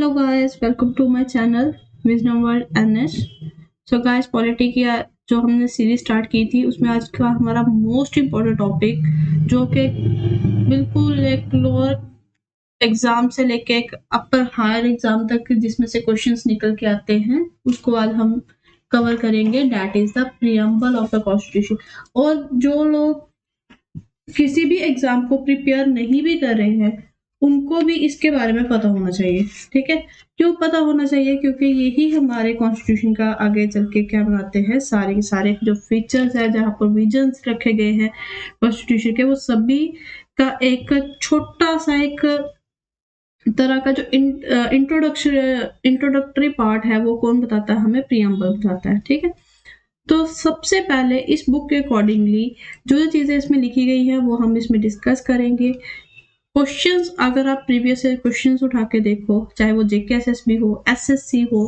Hello guys, welcome to my channel Wisdom World NS। So guys, polity की जो हमने series start की थी उसमें आज का हमारा मोस्ट इम्पोर्टेंट टॉपिक जो कि बिल्कुल एक लोअर एग्जाम से लेके एक अपर हायर एग्जाम तक जिसमें से क्वेश्चंस निकल के आते हैं उसको आज हम कवर करेंगे। That is the preamble of the constitution. और जो लोग किसी भी एग्जाम को प्रिपेयर नहीं भी कर रहे हैं उनको भी इसके बारे में पता होना चाहिए। ठीक है, क्यों पता होना चाहिए? क्योंकि यही हमारे कॉन्स्टिट्यूशन का आगे चल के क्या बनाते हैं, सारे के सारे जो फीचर्स है, जहाँ प्रोविजंस रखे गए हैं कॉन्स्टिट्यूशन के, वो सभी का एक छोटा सा एक तरह का जो इंट्रोडक्टरी पार्ट है वो कौन बताता है हमें? प्रीएम्बल बताता है। ठीक है, तो सबसे पहले इस बुक के अकॉर्डिंगली जो चीजें इसमें लिखी गई है वो हम इसमें डिस्कस करेंगे। क्वेश्चंस अगर आप प्रीवियस ईयर क्वेश्चंस उठा के देखो, चाहे वो जेकेएसएसबी हो, एसएससी हो,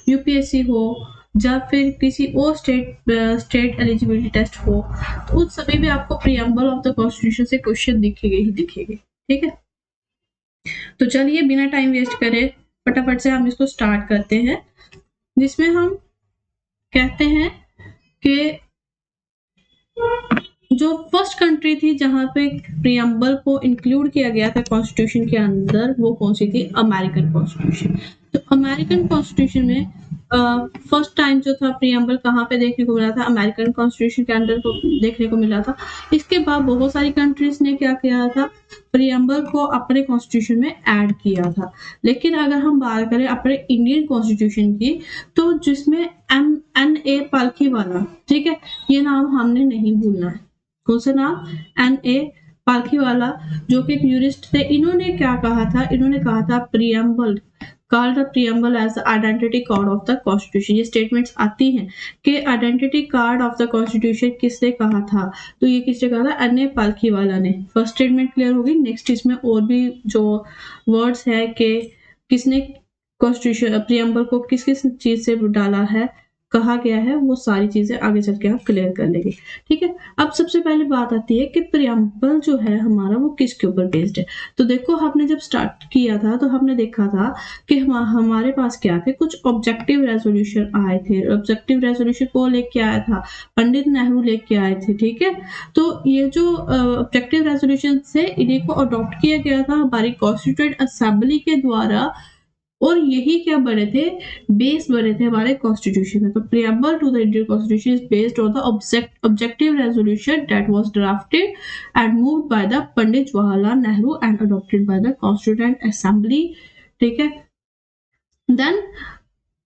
यूपीएससी हो, या फिर किसी और स्टेट एलिजिबिलिटी टेस्ट हो, तो उन सभी में आपको प्रीएम्बल ऑफ द कॉन्स्टिट्यूशन से क्वेश्चन दिखेंगे ही दिखेंगे। ठीक है, तो चलिए बिना टाइम वेस्ट करे फटाफट से हम इसको स्टार्ट करते हैं, जिसमें हम कहते हैं कि जो फर्स्ट कंट्री थी जहां पे प्रीएम्बल को इंक्लूड किया गया था कॉन्स्टिट्यूशन के अंदर, वो कौन सी थी? American constitution. तो अमेरिकन कॉन्स्टिट्यूशन में फर्स्ट टाइम जो था प्रीएम्बल कहाँ पे देखने को मिला था? अमेरिकन कॉन्स्टिट्यूशन के अंदर को देखने को मिला था। इसके बाद बहुत सारी कंट्रीज ने क्या किया था? प्रीएम्बल को अपने कॉन्स्टिट्यूशन में ऐड किया था। लेकिन अगर हम बात करें अपने इंडियन कॉन्स्टिट्यूशन की, तो जिसमें NA पालखीवाला, ठीक है, ये नाम हमने नहीं भूलना है। कौन सा नाम? NA पालखीवाला, जो कि एक यूरिस्ट थे। इन्होंने क्या कहा था? इन्होंने कहा था preamble called the preamble as the identity card of the constitution। ये स्टेटमेंट्स आती हैं कि identity card of the constitution किसने कहा था? तो ये किसने कहा था? NA पालखीवाला ने। फर्स्ट स्टेटमेंट क्लियर होगी। नेक्स्ट इसमें और भी जो वर्ड्स है कि किसने कॉन्स्टिट्यूशन प्रीएम्बल को किस किस चीज से डाला है, कहा गया है, वो सारी चीजें आगे चल के आप क्लियर कर लेंगे। ठीक है, अब सबसे पहले बात आती है कि प्रीएम्बल जो है हमारा वो किसके ऊपर बेस्ड है। तो देखो, हमने जब स्टार्ट किया था तो हमने देखा था कि हमारे पास क्या थे? कुछ ऑब्जेक्टिव रेजोल्यूशन आए थे। ऑब्जेक्टिव रेजोल्यूशन को लेके आया था पंडित नेहरू लेके आए थे। ठीक है, तो ये जो ऑब्जेक्टिव रेजोल्यूशन से इन्हीं को अडॉप्ट किया गया था हमारी कॉन्स्टिट्यूएंट असेंबली के द्वारा, और यही क्या बने थे? बेस बने थे हमारे कॉन्स्टिट्यूशन में। तो preamble to the Indian constitution is based on the objective resolution that was drafted and moved by the Pandit Jawaharlal Nehru and adopted by the constituent assembly. ठीक है, then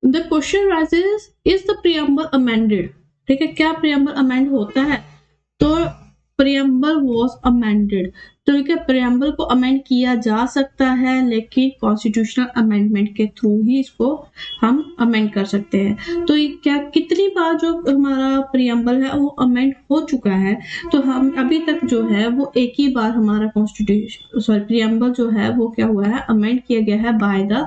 the question raises, is the preamble amended? ठीक है, क्या preamble amend होता है? तो preamble was amended. तो क्या प्रीएम्बल को अमेंड किया जा सकता है, लेकिन कॉन्स्टिट्यूशनल अमेंडमेंट के थ्रू ही इसको हम अमेंड कर सकते हैं। तो ये क्या कितनी बार जो हमारा प्रीएम्बल है वो अमेंड हो चुका है? तो हम अभी तक जो है वो एक ही बार हमारा प्रीएम्बल जो है वो क्या हुआ है? अमेंड किया गया है by the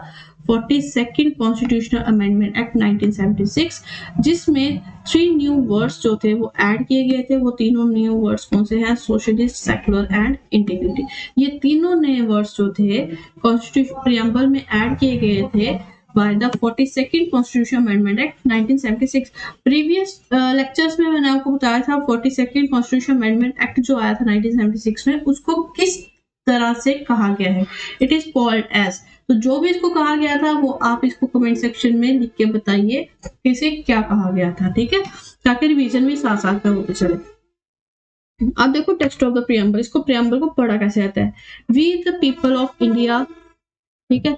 42nd constitutional amendment act 1976, जिसमें 3 न्यू वर्ड्स जो थे वो ऐड किए गए थे। वो तीनों न्यू वर्ड्स कौन से हैं? Socialist, secular and integrity. ये तीनों नए वर्ड्स जो थे कॉन्स्टिट्यूशन प्रीएम्बल में ऐड किए गए थे by the 42nd constitution amendment act 1976। Previous lectures में मैंने आपको बताया था 42nd कॉन्स्टिट्यूशन अमेंडमेंट एक्ट जो आया था 1976 में, उसको किस तरह से कहा गया है? It is called as. तो जो भी इसको कहा गया था वो आप इसको कमेंट सेक्शन में लिख के बताइए कि इसे क्या कहा गया था। ठीक है, ताकि रिवीजन भी साथ साथ में होते चले। अब देखो टेक्स्ट ऑफ द प्रीएम्बल, इसको प्रीएम्बल को पढ़ा कैसे आता है? We the people of India, ठीक है,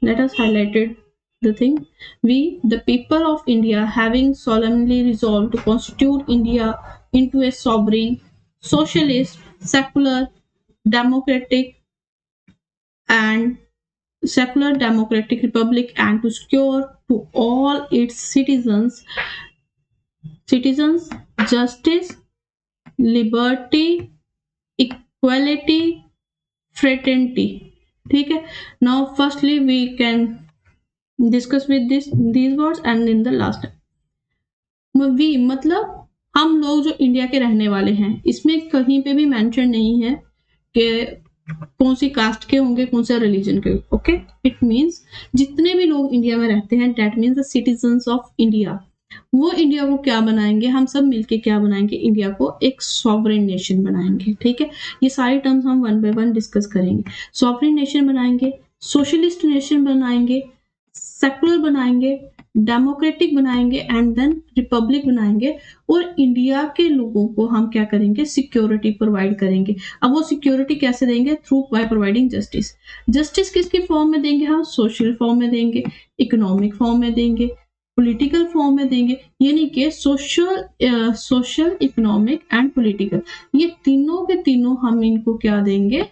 let us highlighted the thing, we the people of India having solemnly resolved to constitute India into a sovereign, socialist, secular, democratic republic, and to secure to all its citizens justice, liberty, equality, fraternity. ठीक है, now firstly we can discuss with these words and in the last we मतलब हम लोग जो India के रहने वाले हैं, इसमें कहीं पे भी मेंशन नहीं है कि कौन सी कास्ट के होंगे, कौन से रिलीजन के। ओके, इट मीन्स जितने भी लोग इंडिया में रहते हैं, that means the citizens of India, वो इंडिया को क्या बनाएंगे, हम सब मिलके क्या बनाएंगे, इंडिया को एक सॉवरेन नेशन बनाएंगे। ठीक है, ये सारे टर्म्स हम वन बाय वन डिस्कस करेंगे। सॉवरेन नेशन बनाएंगे, सोशलिस्ट नेशन बनाएंगे, सेकुलर बनाएंगे, डेमोक्रेटिक बनाएंगे एंड देन रिपब्लिक बनाएंगे। और इंडिया के लोगों को हम क्या करेंगे, सिक्योरिटी प्रोवाइड करेंगे। अब वो सिक्योरिटी कैसे देंगे, through by providing justice. Justice किसकी फॉर्म में देंगे हम, सोशल फॉर्म में देंगे, इकोनॉमिक फॉर्म में देंगे, पॉलिटिकल फॉर्म में देंगे। यानी कि सोशल, इकोनॉमिक एंड पॉलिटिकल, ये तीनों के तीनों हम इनको क्या देंगे,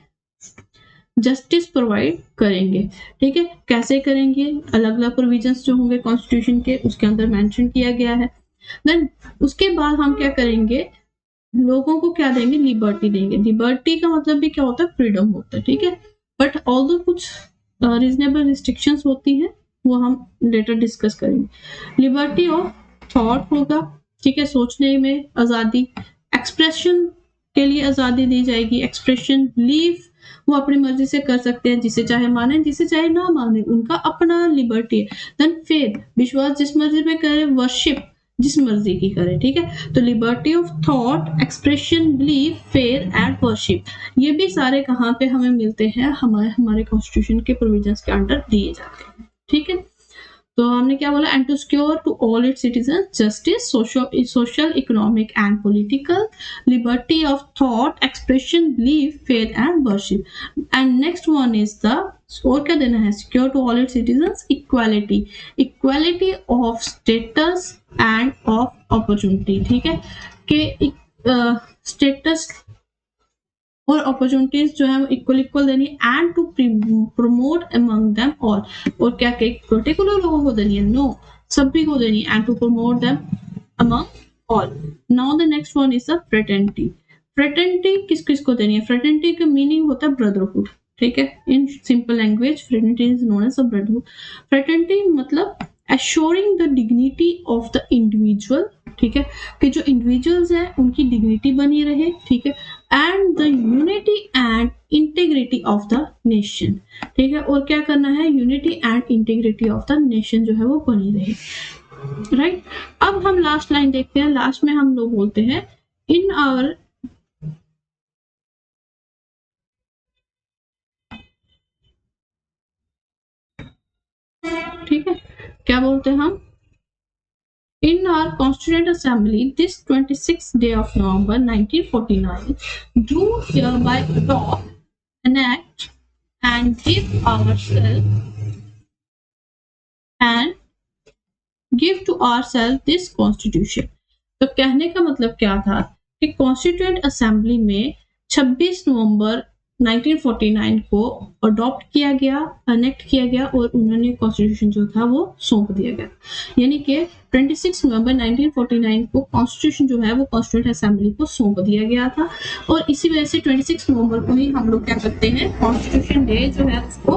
जस्टिस प्रोवाइड करेंगे। ठीक है, कैसे करेंगे, अलग अलग प्रोविजंस जो होंगे कॉन्स्टिट्यूशन के, उसके अंदर मेंशन किया गया है। देन उसके बाद हम क्या करेंगे, लोगों को क्या देंगे, लिबर्टी देंगे। लिबर्टी का मतलब भी क्या होता है, फ्रीडम होता है। ठीक है, बट ऑल्दो कुछ रीजनेबल रिस्ट्रिक्शंस होती है, वो हम लेटर डिस्कस करेंगे। लिबर्टी ऑफ थॉट होगा, ठीक है, सोचने में आजादी, एक्सप्रेशन के लिए आजादी दी जाएगी। एक्सप्रेशन, बिलीव वो अपनी मर्जी से कर सकते हैं, जिसे चाहे माने, जिसे चाहे ना माने, उनका अपना लिबर्टी है। देन फेथ, विश्वास जिस मर्जी में करे, वर्शिप जिस मर्जी की करे। ठीक है, तो liberty of thought, expression, believe, faith and worship, ये भी सारे कहाँ पे हमें मिलते हैं, हमारे कॉन्स्टिट्यूशन के प्रोविजंस के अंडर दिए जाते हैं। ठीक है, तो हमने क्या बोला, and to secure to all its citizen justice, social, economic and political, liberty of thought, expression, believe, faith and worship. And next one is the, और क्या देना है, secure to all its citizens equality, equality of status and of opportunity. ठीक है, कि status और opportunities जो है वो इक्वल देनी है, and to promote among them all, और क्या पर्टिकुलर लोगों को देनी है, नो, सभी को देनी है, and to promote them among all. Now the next one is the fraternity. Fraternity किस किस को देनी है, फ्रेटर्निटी का मीनिंग होता है ब्रदरहुड। ठीक है, in simple language fraternity is known as a brotherhood. Fraternity मतलब assuring the dignity of the individual. ठीक है, कि जो इंडिविजुअल्स हैं उनकी डिग्निटी बनी रहे। ठीक है, and the unity and integrity of the nation. ठीक है, और क्या करना है, unity and integrity of the nation जो है वो बनी रहे। राइट, अब हम लास्ट लाइन देखते हैं। लास्ट में हम लोग बोलते हैं, इन आवर, ठीक है, क्या बोलते हैं हम, in our Constituent Assembly this 26th day of November 1949 do hereby adopt, enact and give to ourselves this constitution। तो कहने का मतलब क्या था कि कॉन्स्टिट्यूएंट असेंबली में 26 नवंबर 1949 को अडॉप्ट किया गया, अनेक्ट किया गया, और उन्होंने कॉन्स्टिट्यूशन जो था वो सौंप दिया गया। यानी कि 26 नवंबर 1949 को कॉन्स्टिट्यूशन जो है वो कॉन्स्टिट्यूएंट असेंबली को सौंप दिया गया था, और इसी वजह से 26 नवंबर को ही हम लोग क्या करते हैं, कॉन्स्टिट्यूशन डे जो है उसको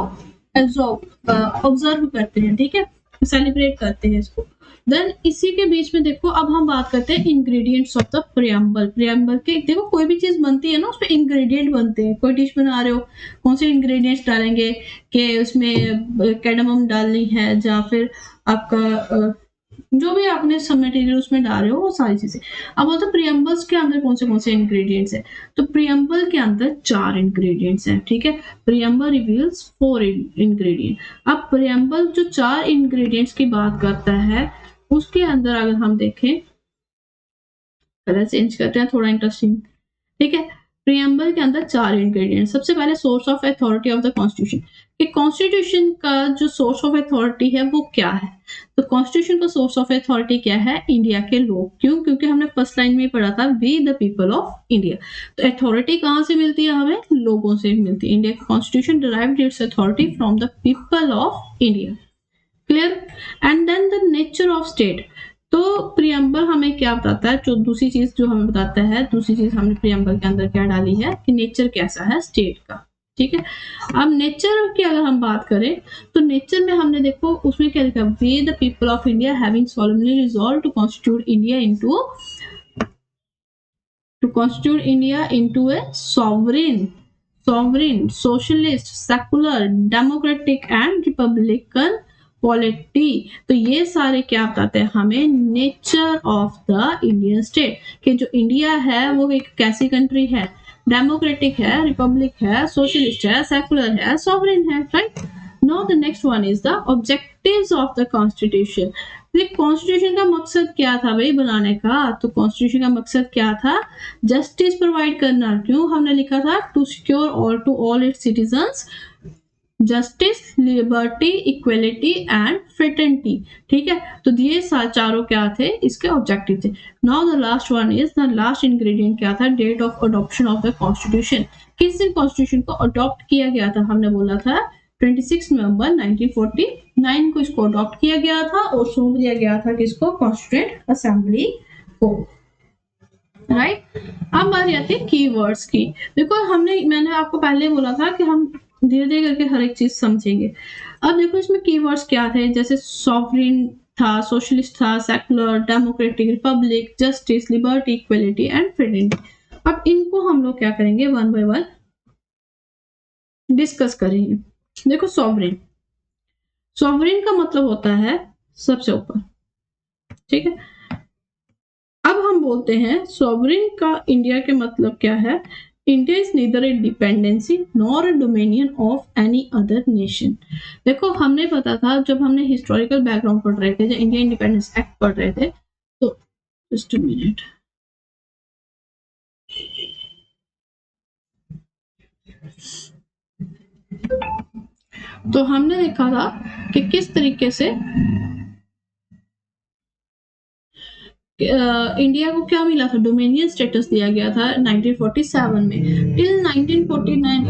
ऑब्जर्व करते हैं। ठीक है, सेलिब्रेट करते हैं इसको। देन इसी के बीच में देखो, अब हम बात करते हैं ingredients of the preamble. Preamble के देखो, कोई भी चीज बनती है ना, उसमें इंग्रेडिएंट बनते हैं। कोई डिश बना रहे हो, कौन से इंग्रेडिएंट्स डालेंगे, कि उसमें कैडमम डालनी है, या फिर आपका जो भी आपने सब मटेरियल उसमें डाल रहे हो, वो सारी चीजें। अब बोलते हैं प्रियम्बल्स के अंदर कौन से इंग्रेडिएंट्स है, तो प्रियम्बल के अंदर 4 इंग्रेडिएंट्स हैं। ठीक है, प्रियम्बल रिवील्स 4 इंग्रेडिएंट। अब प्रियम्बल जो 4 इंग्रेडिएंट्स की बात करता है, उसके अंदर अगर हम देखें, कलर चेंज करते हैं, थोड़ा इंटरेस्टिंग। ठीक है, प्रियम्बल के अंदर 4 इंग्रेडिएंट। सबसे पहले source of authority of the constitution, कि कॉन्स्टिट्यूशन का जो सोर्स ऑफ अथॉरिटी है वो क्या है। तो कॉन्स्टिट्यूशन का सोर्स ऑफ अथॉरिटी क्या है, इंडिया के लोग। क्यों, क्योंकि हमने फर्स्ट लाइन में पढ़ा था, we the people of India. तो अथॉरिटी कहाँ से मिलती है, हमें लोगों से मिलती है। India constitution derived its authority from the people of India. Clear, and then the nature of state. तो प्रियम्बल हमें क्या बताता है, जो दूसरी चीज जो हमें बताता है, दूसरी चीज हमने प्रियम्बल के अंदर क्या डाली है, कि नेचर कैसा है स्टेट का। ठीक है, अब नेचर की अगर हम बात करें, तो नेचर में हमने देखो उसमें क्या लिखा, we the people of India having solemnly resolved to constitute India into a sovereign sovereign, socialist, secular, democratic and republican polity. तो ये सारे क्या बताते हैं हमें, nature of the Indian state, कि जो इंडिया है वो एक कैसी कंट्री है, डेमोक्रेटिक है, रिपब्लिक है, सोशलिस्ट है, सेकुलर है, सॉवरिन है, right. Now the next one is the objectives of the constitution. Constitution का मकसद क्या था भाई बनाने का, तो कॉन्स्टिट्यूशन का मकसद क्या था, जस्टिस प्रोवाइड करना। क्यों हमने लिखा था, to secure all to all its citizens justice, liberty, equality and fraternity. ठीक है, तो ये चारों क्या थे, इसके ऑब्जेक्टिव थे। Now the last one is the last ingredient क्या था, date of adoption of the constitution. किस दिन कॉन्स्टिट्यूशन को अडॉप्ट किया गया था, हमने बोला था 26 नवंबर 1949 को इसको अडॉप्ट किया गया था और सौंप दिया गया था किसको, कॉन्स्टिट्यूएंट असेंबली को, राइट। अब बारी आती है कीवर्ड्स की। देखो मैंने आपको पहले बोला था कि हम धीरे धीरे करके हर एक चीज समझेंगे। अब देखो इसमें कीवर्ड्स क्या थे, जैसे सॉवरिन था, सोशलिस्ट था, secular, democratic, Republic, justice, liberty, equality and fraternity. अब इनको हम लोग क्या करेंगे, वन बाय वन डिस्कस करेंगे। देखो सॉवरिन, सॉवरिन का मतलब होता है सबसे ऊपर, ठीक है। अब हम बोलते हैं सॉवरिन का इंडिया के मतलब क्या है, India is neither A dependency nor a dominion of any other nation. देखो हमने पता था जब हमने हिस्टोरिकल बैकग्राउंड पढ़ रहे थे, जब इंडिया इंडिपेंडेंस एक्ट पढ़ रहे थे, तो जस्ट अ मिनट, तो हमने देखा था कि किस तरीके से इंडिया को क्या मिला था, डोमिनियन स्टेटस दिया गया था 1947 में। टिल 1949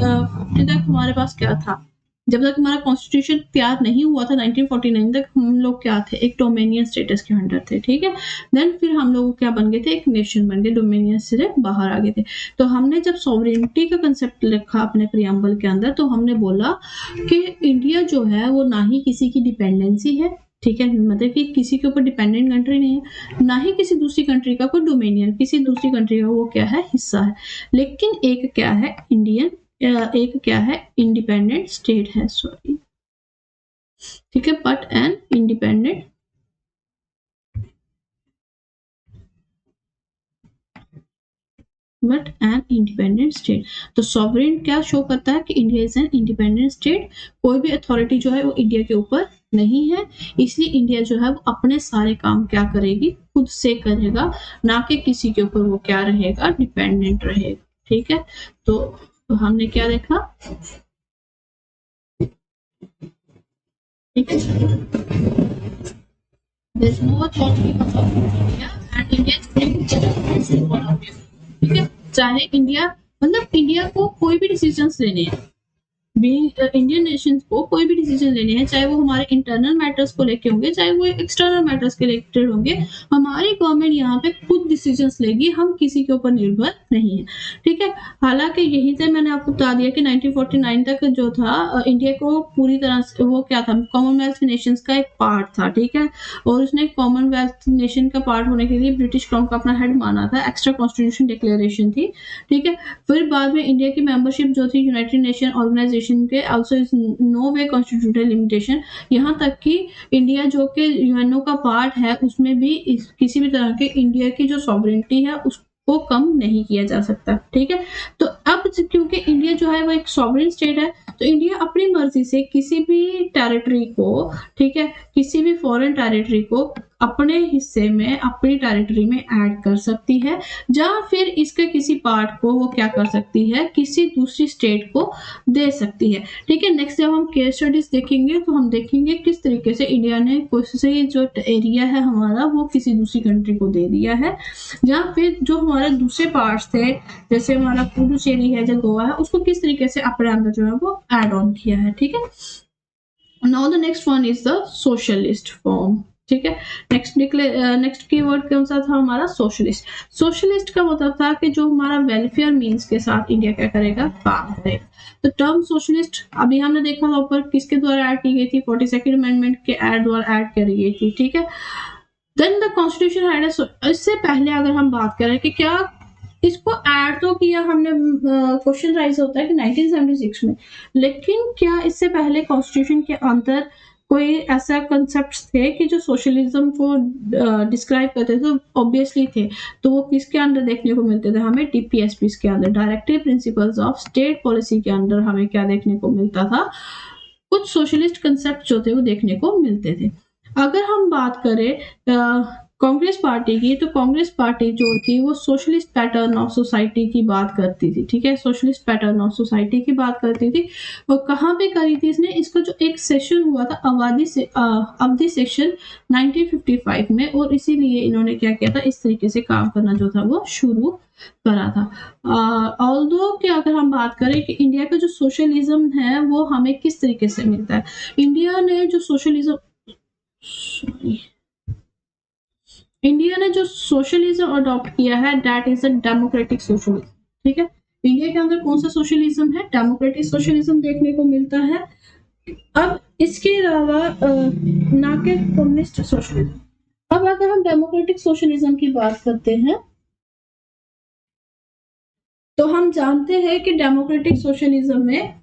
तक हमारे पास क्या था, जब तक हमारा कॉन्स्टिट्यूशन तैयार नहीं हुआ था 1949 तक हम लोग क्या थे, एक डोमिनियन स्टेटस के अंडर थे, ठीक है। देन फिर हम लोग क्या बन गए थे, एक नेशन बन गए, डोमिनियन से बाहर आ गए थे। तो हमने जब सॉवरेनिटी का कंसेप्ट रखा अपने प्रियम्बल के अंदर, तो हमने बोला कि इंडिया जो है वो ना ही किसी की डिपेंडेंसी है, ठीक है, मतलब कि किसी के ऊपर डिपेंडेंट कंट्री नहीं है, ना ही किसी दूसरी कंट्री का कोई डोमिनियन, किसी दूसरी कंट्री का वो क्या है, हिस्सा है। लेकिन एक क्या है इंडियन, एक क्या है इंडिपेंडेंट स्टेट है, सॉरी, ठीक है, बट एन इंडिपेंडेंट स्टेट। तो सॉवरेन क्या शो करता है कि India is an independent state, कोई भी अथॉरिटी जो है वो इंडिया के ऊपर नहीं है, इसलिए इंडिया जो है वो अपने सारे काम क्या करेगी, खुद से करेगा, ना कि किसी के ऊपर वो क्या रहेगा, डिपेंडेंट रहेगा, ठीक है। तो हमने क्या देखा, ठीक है, there's no authority of India and India is free, ठीक है। चाहे इंडिया, मतलब इंडिया को कोई भी डिसीजंस लेने हैं, इंडियन नेशंस को कोई भी डिसीजन लेने हैं, चाहे वो हमारे इंटरनल मैटर्स को लेके होंगे, चाहे वो एक्सटर्नल मैटर्स के रिलेटेड होंगे, हमारी गवर्नमेंट यहाँ पे खुद डिसीजंस लेगी, हम किसी के ऊपर निर्भर नहीं है, ठीक है। हालांकि यही से मैंने आपको बता दिया कि 1949 तक जो था इंडिया को पूरी तरह से वो क्या था, कॉमनवेल्थ नेशंस का एक पार्ट था, ठीक है, और उसने कॉमनवेल्थ नेशन का पार्ट होने के लिए ब्रिटिश क्राउन का अपना हेड माना था, एक्स्ट्रा कॉन्स्टिट्यूशन डिक्लेरेशन थी, ठीक है। फिर बाद में इंडिया की मेंबरशिप जो थी यूनाइटेड नेशन ऑर्गेनाइजेशन के, also is no way constitutional limitation, यहाँ तक कि इंडिया जो कि यूएनओ का पार्ट है उसमें भी किसी भी तरह के इंडिया की जो सॉवरेनिटी है उसको कम नहीं किया जा सकता, ठीक है। तो अब क्योंकि इंडिया जो है वो एक सॉवरेन स्टेट है, तो इंडिया अपनी मर्जी से किसी भी टेरिटरी को, ठीक है, किसी भी फॉरेन टेरिटरी को अपने हिस्से में, अपनी टेरिटरी में ऐड कर सकती है, या फिर इसके किसी पार्ट को वो क्या कर सकती है, किसी दूसरी स्टेट को दे सकती है, ठीक है। नेक्स्ट जब हम केस स्टडीज देखेंगे तो हम देखेंगे किस तरीके से इंडिया ने कोई जो एरिया है हमारा वो किसी दूसरी कंट्री को दे दिया है, या फिर जो हमारे दूसरे पार्ट्स थे, जैसे हमारा पुडुचेरी है, जो गोवा है, उसको किस तरीके से अपने अंदर जो है वो ऐड ऑन किया है, ठीक है। Now the next one is the socialist form, ठीक है। नेक्स्ट कीवर्ड कौन सा था हमारा, सोशलिस्ट। सोशलिस्ट का मतलब था कि जो हमारा वेलफेयर मीन्स के साथ इंडिया क्या करेगा, काम करेगा। तो टर्म सोशलिस्ट अभी हमने देखा था ऊपर किसके द्वारा ऐड की गई थी, 42nd अमेंडमेंट के द्वारा ऐड करी गई थी, ठीक है। देन द कॉन्स्टिट्यूशन हैड, इससे पहले अगर हम बात करें कि क्या इसको ऐड तो किया हमने, क्वेश्चन राइज होता है कि 1976 में, लेकिन क्या इससे पहले कॉन्स्टिट्यूशन के अंदर कोई ऐसा कंसेप्ट थे कि जो सोशलिज्म को डिस्क्राइब करते थे? तो ऑब्वियसली थे। तो वो किसके अंदर देखने को मिलते थे हमें? डीपीएसपी के अंदर, directive principles of state policy के अंदर हमें क्या देखने को मिलता था? कुछ सोशलिस्ट कंसेप्ट जो थे वो देखने को मिलते थे। अगर हम बात करें कांग्रेस पार्टी की, तो कांग्रेस पार्टी जो थी वो सोशलिस्ट पैटर्न ऑफ सोसाइटी की बात करती थी, ठीक है, सोशलिस्ट पैटर्न ऑफ सोसाइटी की बात करती थी। और कहाँ पे करी थी इसने? इसका जो एक सेशन हुआ था अवधि सेशन 1955 में, और इसीलिए इन्होंने क्या किया था, इस तरीके से काम करना जो था वो शुरू करा था। ऑल्दो कि अगर हम बात करें कि इंडिया का जो सोशलिज्म है वो हमें किस तरीके से मिलता है, इंडिया ने जो सोशलिज्म अडॉप्ट किया है, that is a democratic socialism, ठीक है। इंडिया के अंदर कौन सा सोशलिज्म है? डेमोक्रेटिक सोशलिज्म देखने को मिलता है। अब इसके अलावा ना के कम्युनिस्ट सोशलिज्म। अब अगर हम डेमोक्रेटिक सोशलिज्म की बात करते हैं तो हम जानते हैं कि डेमोक्रेटिक सोशलिज्म में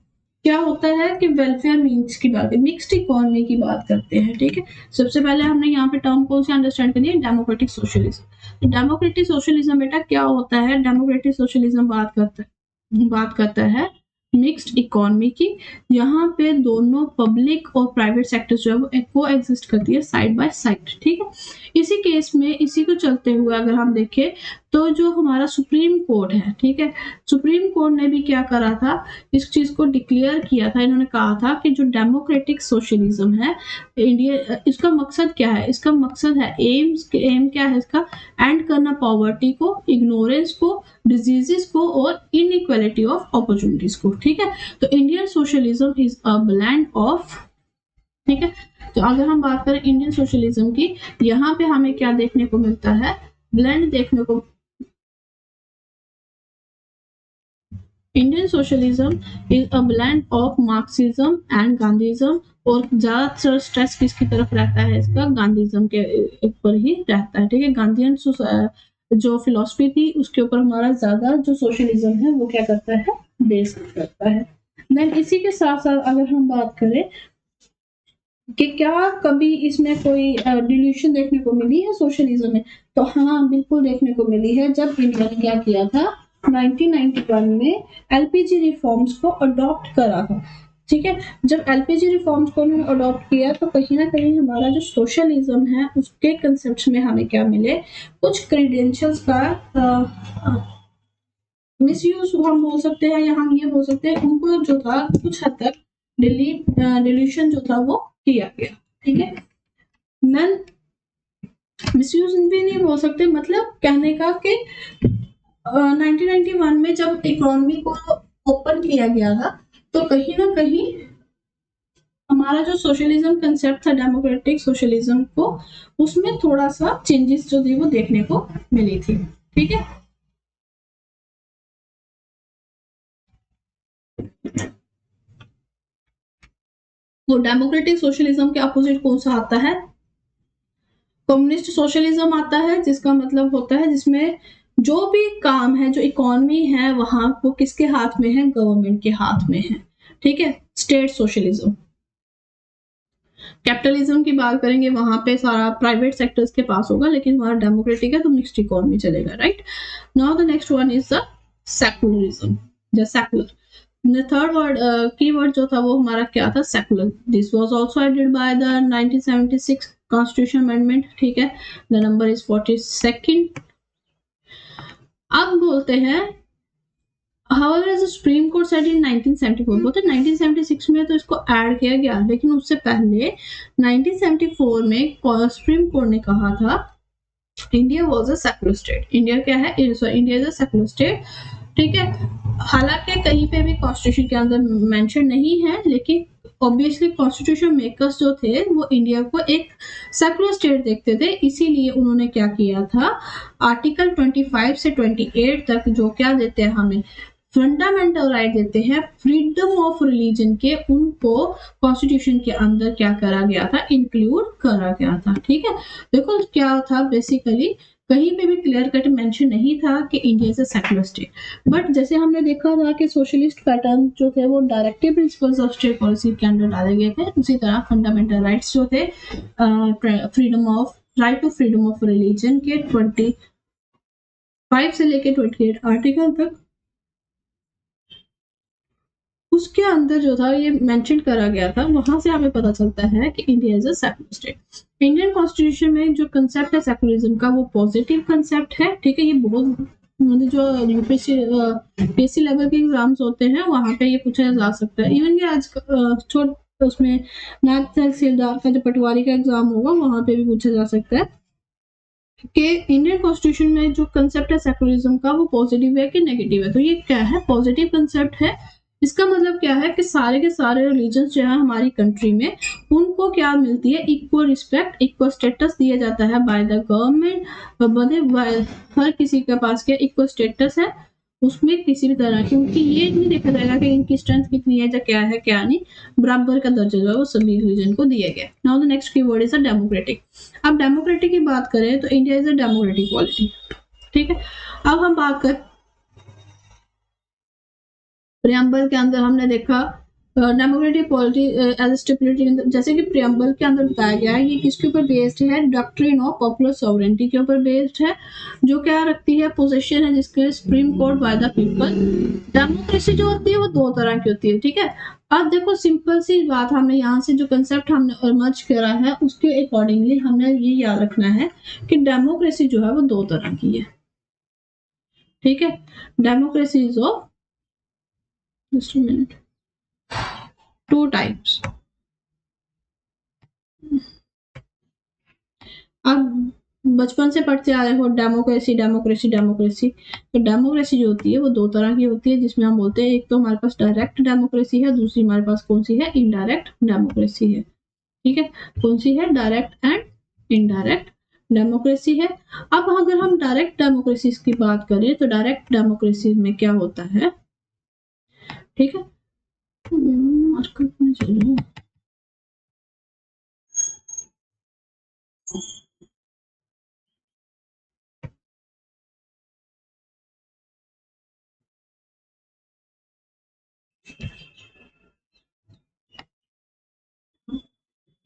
क्या होता है कि वेलफेयर मीन्स की बात, मिक्स्ड इकोनॉमी की बात करते हैं, ठीक है। सबसे पहले हमने यहाँ पे टर्म कौन सी अंडरस्टैंड करनी है? Democratic socialism. डेमोक्रेटिक सोशलिज्म बेटा क्या होता है? डेमोक्रेटिक सोशलिज्म बात करता है मिक्स्ड इकोनॉमी की, यहाँ पे दोनों पब्लिक और प्राइवेट सेक्टर जो है वो को एग्जिस्ट करती है साइड बाय साइड, ठीक है। इसी केस में इसी को चलते हुए अगर हम देखें तो जो हमारा सुप्रीम कोर्ट है, ठीक है, सुप्रीम कोर्ट ने भी क्या करा था, इस चीज को डिक्लेयर किया था। इन्होंने कहा था कि जो डेमोक्रेटिक सोशलिज्म है इंडिया, इसका मकसद क्या है? इसका मकसद है, एम क्या है इसका? एंड करना पॉवर्टी को, इग्नोरेंस को, डिजीजेस को और इनइक्वालिटी ऑफ अपॉर्चुनिटीज को, ठीक है। तो Indian socialism is a blend of, ठीक है। तो अगर हम बात करें इंडियन सोशलिज्म की, यहाँ पे हमें क्या देखने को मिलता है? ब्लेंड देखने को। Indian socialism is a blend of Marxism and Gandhism, और ज्यादातर स्ट्रेस किसकी तरफ रहता है इसका? गांधीज्म के ऊपर ही रहता है, ठीक है। गांधीयन जो फिलॉसफी थी उसके ऊपर हमारा ज्यादा जो सोशलिज्म है वो क्या करता है? बेस करता है। देन इसी के साथ साथ अगर हम बात करें कि क्या कभी इसमें कोई डिल्यूशन देखने को मिली है सोशलिज्म में, तो हाँ बिल्कुल देखने को मिली है। जब इंडिया ने क्या किया था 1991 में एलपीजी रिफॉर्म्स को अडॉप्ट करा था, ठीक है। जब एलपीजी रिफॉर्म्स को उन्होंने अडॉप्ट किया तो कहीं ना कहीं हमारा जो सोशलिज्म है उसके कंसेप्ट में हमें क्या मिले? कुछ क्रेडेंशियल्स का मिसयूज हम बोल सकते हैं, या हम ये बोल सकते हैं उनको जो था कुछ हद तक डिलीशन जो था वो किया गया, ठीक है। नन मिसयूज भी नहीं बोल सकते, मतलब कहने का कि 1991 में जब इकोनॉमी को ओपन किया गया था तो कहीं ना कहीं हमारा जो सोशलिज्म कंसेप्ट था डेमोक्रेटिक सोशलिज्म को, उसमें थोड़ा सा चेंजेस जो थी वो देखने को मिली थी, ठीक है। तो डेमोक्रेटिक सोशलिज्म के अपोजिट कौन सा आता है? कम्युनिस्ट सोशलिज्म आता है, जिसका मतलब होता है जिसमें जो भी काम है, जो इकोनॉमी है वहां वो किसके हाथ में है? गवर्नमेंट के हाथ में है, ठीक है। State socialism. कैपिटलिज्म की बात करेंगे वहां पे सारा प्राइवेट सेक्टर्स के पास होगा, लेकिन हमारा डेमोक्रेटिक है तो मिक्स्ड इकोनॉमी चलेगा, right. Now the next one is the secularism, the secular. Third word की वर्ड जो था वो हमारा क्या था? Secular. This was also added by the 1976 constitution amendment, ठीक है। The number is 42nd। अब बोलते हैं However, as the Supreme Court said in 1974, बोलते 1976 में तो इसको ऐड किया गया, लेकिन उससे पहले 1974 में सुप्रीम कोर्ट ने कहा था India was a secular state. India क्या है? India is a secular state, ठीक है। हालांकि कहीं पे भी कॉन्स्टिट्यूशन के अंदर मेंशन नहीं है, लेकिन ऑब्वियसली कॉन्स्टिट्यूशन मेकर्स जो थे वो इंडिया को एक सेकुलर स्टेट देखते थे, इसीलिए उन्होंने क्या किया था, आर्टिकल 25 से 28 तक जो क्या देते हैं हमें फंडामेंटल राइट देते हैं फ्रीडम ऑफ रिलीजन के, उनको कॉन्स्टिट्यूशन के अंदर क्या करा गया था? इंक्लूड करा गया था, ठीक है। देखो क्या था बेसिकली कहीं पे भी क्लियर कट मेंशन नहीं था कि India is a secular state. But जैसे हमने देखा था कि सोशलिस्ट पैटर्न जो थे वो directive principles of state policy के अंदर डाले गए थे, उसी तरह फंडामेंटल राइट्स जो थे, freedom of right to freedom of religion के 25 से लेके 28 आर्टिकल तक, उसके अंदर जो था ये मेंशन करा गया था। वहां से हमें पता चलता है कि India is a secular state. Indian constitution में जो कंसेप्ट है सेक्युलरिज्म का वो पॉजिटिव कंसेप्ट है, ठीक है। ये बहुत मतलब जो यूपीएससी पीएससी लेवल के एग्जाम्स होते हैं वहां पे ये पूछा जा सकता है। इवन कि आज छोट उसमें नाथ तहसीलदार का जो पटवारी का एग्जाम होगा वहां पे भी पूछा जा सकता है कि इंडियन कॉन्स्टिट्यूशन में जो कंसेप्ट है सेक्युलरिज्म का वो पॉजिटिव है कि नेगेटिव है। तो ये क्या है, पॉजिटिव कंसेप्ट है। इसका मतलब क्या है कि सारे के सारे रिलीजन्स जो है हमारी कंट्री में उनको क्या मिलती है, इक्वल रिस्पेक्ट, इक्वल स्टेटस दिया जाता है बाय द गवर्नमेंट। हर किसी के पास क्या इक्वल स्टेटस है, उसमें किसी भी तरह की उनकी ये नहीं देखा जाएगा कि इनकी स्ट्रेंथ कितनी है या क्या है क्या नहीं, बराबर का दर्जा जो है वो सभी रिलीजन को दिया गया। Now the next keyword is a democratic. अब डेमोक्रेटिक की बात करें तो India is a democratic polity, ठीक है। अब हम बात कर प्रियम्बल के अंदर हमने देखा डेमोक्रेटिक पॉलिटी एज स्टिपुलेटेड, जैसे कि प्रियम्बल के अंदर बताया गया है ये किसके ऊपर बेस्ड है, डॉक्ट्रिन ऑफ पॉपुलर सॉवरेंटी के ऊपर बेस्ड है, जो क्या रखती है, पोजीशन है जिसके supreme court by the people. Democracy जो होती है वो दो तरह की होती है, ठीक है। अब देखो सिंपल सी बात, हमने यहाँ से जो कंसेप्ट हमने मर्ज करा है उसके अकॉर्डिंगली हमने ये याद रखना है कि डेमोक्रेसी जो है वो दो तरह की है, ठीक है। Democracy is of just a minute, two types। अब बचपन से पढ़ते आ रहे हो डेमोक्रेसी डेमोक्रेसी डेमोक्रेसी, तो डेमोक्रेसी जो होती है वो दो तरह की होती है, जिसमें हम बोलते हैं एक तो हमारे पास डायरेक्ट डेमोक्रेसी है, दूसरी हमारे पास कौन सी है, इनडायरेक्ट डेमोक्रेसी है, ठीक है। कौन सी है, डायरेक्ट एंड इनडायरेक्ट डेमोक्रेसी है। अब अगर हम डायरेक्ट डेमोक्रेसी की बात करें तो डायरेक्ट डेमोक्रेसी में क्या होता है, ठीक है।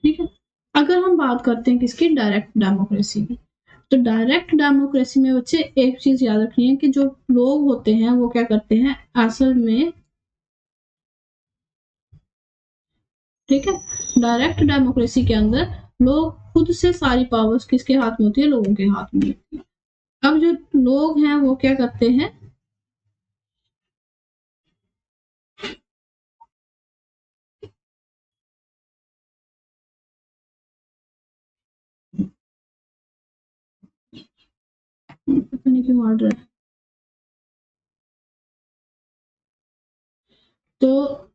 ठीक है। अगर हम बात करते हैं किसकी, डायरेक्ट डेमोक्रेसी की, तो डायरेक्ट डेमोक्रेसी में बच्चे एक चीज याद रखनी है कि जो लोग होते हैं वो क्या करते हैं असल में, ठीक है। डायरेक्ट डेमोक्रेसी के अंदर लोग खुद से सारी पावर्स किसके हाथ में होती है, लोगों के हाथ में होती है। अब जो लोग हैं वो क्या करते हैं, पता नहीं क्यों मार रहा है, तो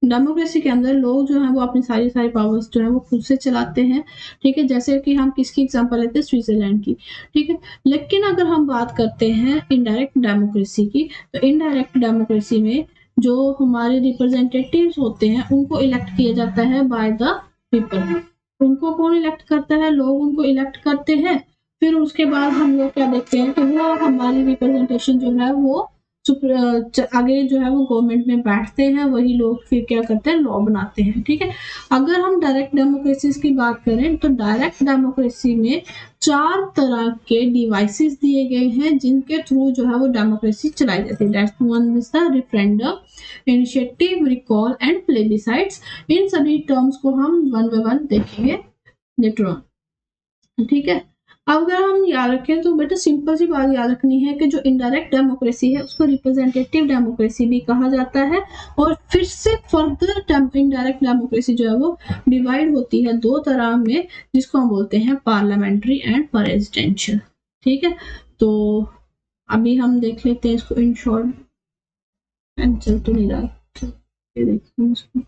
डेमोक्रेसी के अंदर लोग जो है वो अपनी सारी सारी पावर्स जो है वो खुद से चलाते हैं, ठीक है। जैसे कि हम किसकी एग्जांपल लेते हैं, स्विट्जरलैंड की, ठीक है। लेकिन अगर हम बात करते हैं इनडायरेक्ट डेमोक्रेसी की, तो इनडायरेक्ट डेमोक्रेसी में जो हमारे रिप्रेजेंटेटिव्स होते हैं उनको इलेक्ट किया जाता है बाय द पीपल। उनको कौन इलेक्ट करता है, लोग उनको इलेक्ट करते हैं। फिर उसके बाद हम लोग क्या देखते हैं कि वो हमारी रिप्रेजेंटेशन जो है वो आगे जो है वो गवर्नमेंट में बैठते हैं, वही लोग फिर क्या करते हैं, लॉ बनाते हैं, ठीक है। अगर हम डायरेक्ट डेमोक्रेसी की बात करें तो डायरेक्ट डेमोक्रेसी में चार तरह के डिवाइसेस दिए गए हैं जिनके थ्रू जो है वो डेमोक्रेसी चलाई जाती है। That's one is the referendum, initiative, recall and plebiscites. इन सभी टर्म्स को हम वन बाय वन देखेंगे लेटर ऑन, ठीक है। अब अगर हम याद रखें तो बेटा सिंपल सी बात याद रखनी है कि जो इनडायरेक्ट डेमोक्रेसी है उसको रिप्रेजेंटेटिव डेमोक्रेसी भी कहा जाता है। और फिर से फर्दर इनडायरेक्ट डेमोक्रेसी जो है वो डिवाइड होती है दो तरह में, जिसको हम बोलते हैं पार्लियामेंट्री एंड प्रेसिडेंशियल, ठीक है। तो अभी हम देख लेते हैं इसको इन शॉर्ट, चल तो नहीं रहा, ये देखते हैं इसको।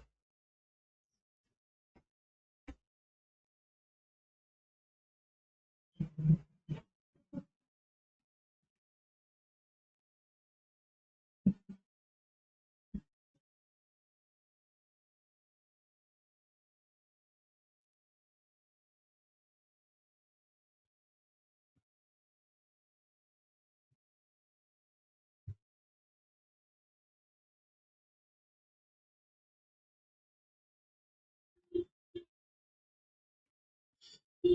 I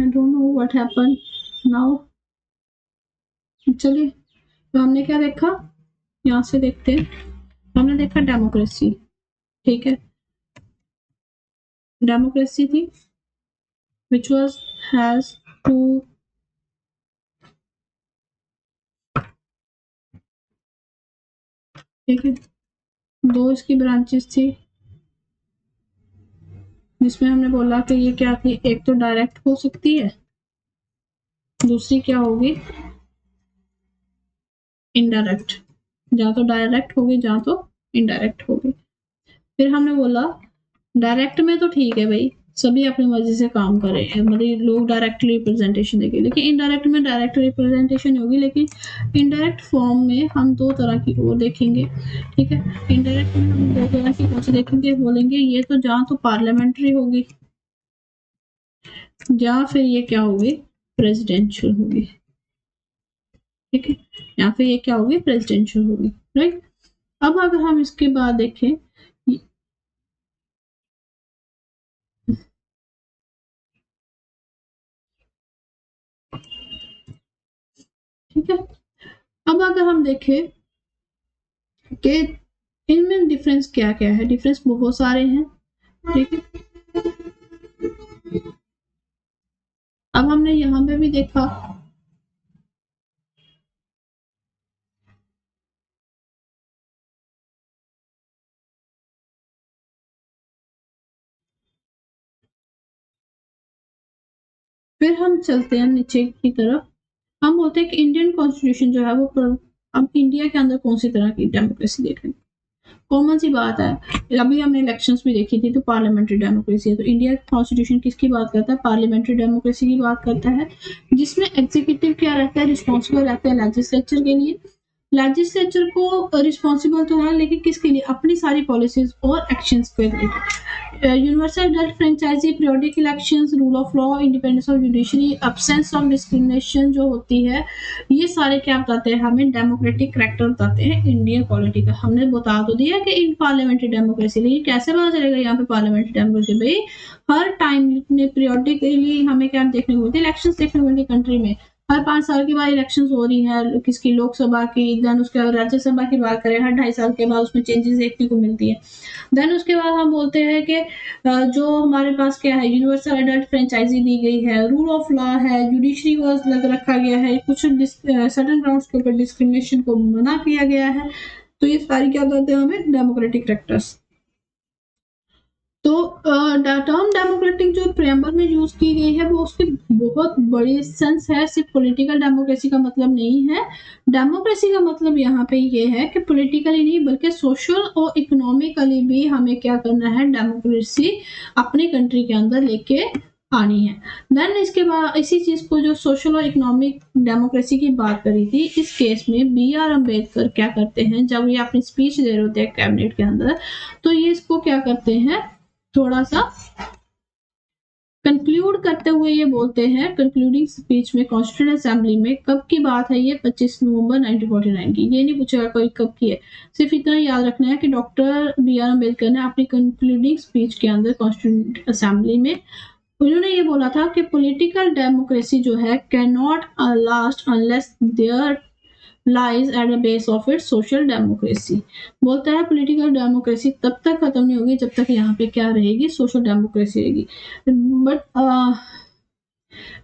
don't know what happened now. चलिए, तो हमने क्या देखा, यहाँ से देखते हैं। हमने देखा डेमोक्रेसी, ठीक है, डेमोक्रेसी थी which was has two, ठीक है, दो इसकी ब्रांचेस थी, जिसमें हमने बोला कि ये क्या थी, एक तो डायरेक्ट हो सकती है, दूसरी क्या होगी, इनडायरेक्ट, जहाँ तो डायरेक्ट होगी जहाँ तो इनडायरेक्ट होगी। फिर हमने बोला डायरेक्ट में तो ठीक है भाई, सभी अपनी मर्जी से काम करें, मतलब लोग डायरेक्टली रिप्रेजेंटेशन देंगे, लेकिन इनडायरेक्ट में डायरेक्ट रिप्रेजेंटेशन होगी, लेकिन इनडायरेक्ट फॉर्म में हम दो तरह की वो देखेंगे, ठीक है। इनडायरेक्ट में हम दो तरह की कौन सी देखेंगे, बोलेंगे ये तो जहाँ तो पार्लियामेंट्री होगी, या फिर ये क्या होगी, प्रेसिडेंशियल होगी, ठीक है, या फिर ये क्या होगी, प्रेसिडेंशियल होगी, राइट। अब अगर हम इसके बाद देखें, ठीक है, अब अगर हम देखें कि इनमें डिफरेंस क्या क्या है, डिफरेंस बहुत सारे हैं, ठीक है। अब हमने यहाँ पे भी देखा, फिर हम चलते हैं नीचे की तरफ। हम बोलते हैं कि इंडियन कॉन्स्टिट्यूशन जो है वो अब इंडिया के अंदर कौन सी तरह की डेमोक्रेसी देख रहे हैं। कॉमन सी बात है, अभी हमने इलेक्शंस भी देखी थी, तो पार्लियामेंट्री डेमोक्रेसी है, तो इंडिया कॉन्स्टिट्यूशन किसकी बात करता है, पार्लियामेंट्री डेमोक्रेसी की बात करता है, जिसमें एग्जीक्यूटिव क्या रहता है, रिस्पॉन्सिबल रहता है लेजिस्लेचर के लिए। लेजिस्लेचर को रिस्पॉन्सिबल तो है, लेकिन किसके लिए, अपनी सारी पॉलिसीज और एक्शंस के लिए। Universal adult franchise, periodic elections, rule of law, independence of judiciary, absence of discrimination जो होती है, ये सारे क्या बताते हैं, हमें डेमोक्रेटिक करैक्टर बताते हैं इंडियन पॉलिटी का। हमने बता तो दिया कि इन पार्लियामेंट्री डेमोक्रेसी, लेकिन कैसे पता चलेगा यहाँ पे पार्लियामेंट्री डेमोक्रेसी, भाई हर टाइम पीरियोडिकली हमें क्या देखने को मिलती है, इलेक्शन देखने को मिलती है कंट्री में, हर 5 साल के बाद इलेक्शन हो रही है, किसकी, लोकसभा की, देन उसके बाद राज्यसभा की बात करें, हर 2.5 साल के बाद उसमें चेंजेस देखने को मिलती है। देन उसके बाद हम बोलते हैं कि जो हमारे पास क्या है, यूनिवर्सल एडल्ट फ्रेंचाइजी दी गई है, रूल ऑफ लॉ है, जुडिशरी को अलग रखा गया है, कुछ सडन ग्राउंड्स के ऊपर डिस्क्रिमिनेशन को मना किया गया है, तो ये सारी क्या बताते हैं हमें, डेमोक्रेटिक कैरेक्टर्स। तो टर्म डेमोक्रेटिक जो प्रेम्बल में यूज की गई है, वो उसकी बहुत बड़ी सेंस है, सिर्फ पॉलिटिकल डेमोक्रेसी का मतलब नहीं है। डेमोक्रेसी का मतलब यहाँ पे ये है कि पॉलिटिकली नहीं, बल्कि सोशल और इकोनॉमिकली भी हमें क्या करना है, डेमोक्रेसी अपनी कंट्री के अंदर लेके आनी है। देन इसके बाद इसी चीज को, जो सोशल और इकोनॉमिक डेमोक्रेसी की बात करी थी, इस केस में BR अम्बेडकर क्या करते हैं, जब ये अपनी स्पीच दे रहे होते हैं कैबिनेट के अंदर, तो ये इसको क्या करते हैं, थोड़ा सा कंक्लूड करते हुए ये बोलते हैं, कंक्लूडिंग स्पीच में कॉन्स्टिट्यूंट असेंबली में, कब की बात है ये, 25 नवंबर 1949 की। ये नहीं पूछेगा कोई कब की है, सिर्फ इतना याद रखना है कि डॉक्टर BR अम्बेडकर ने अपनी कंक्लूडिंग स्पीच के अंदर कॉन्स्टिट्यूंट असेंबली में उन्होंने ये बोला था कि पॉलिटिकल डेमोक्रेसी जो है can not last unless there lies at the base of it social democracy. बोलता है पॉलिटिकल डेमोक्रेसी तब तक खत्म नहीं होगी जब तक यहाँ पे क्या रहेगी, सोशल डेमोक्रेसी रहेगी। बट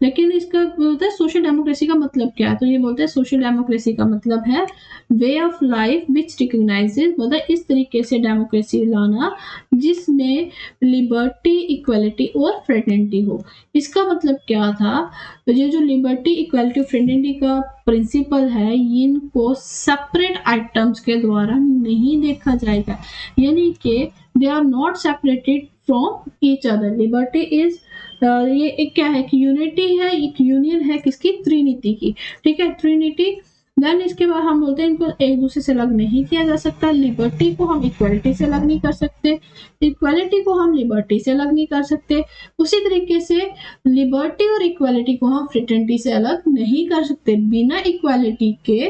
लेकिन इसका बोलता है सोशल डेमोक्रेसी का मतलब क्या है, तो ये बोलते हैं सोशल डेमोक्रेसी का मतलब है way of life which recognises, मतलब इस तरीके से डेमोक्रेसी लाना जिसमें लिबर्टी, इक्वलिटी और फ्रेटर्निटी हो। इसका मतलब क्या था, ये जो लिबर्टी, इक्वलिटी, फ्रेटर्निटी का प्रिंसिपल है, इनको सेपरेट आइटम्स के द्वारा नहीं देखा जाएगा, यानी कि they are not separated from each other. Liberty is ये एक क्या है कि यूनिटी है, एक यूनियन है किसकी, ट्रिनिटी की, ठीक है, ट्रिनिटी देन इसके बाद हम बोलते हैं इनको एक दूसरे से अलग नहीं किया जा सकता। लिबर्टी को हम इक्वालिटी से अलग नहीं कर सकते, इक्वालिटी को हम लिबर्टी से अलग नहीं कर सकते। उसी तरीके से लिबर्टी और इक्वालिटी को हम फ्रेटर्निटी से अलग नहीं कर सकते। बिना इक्वालिटी के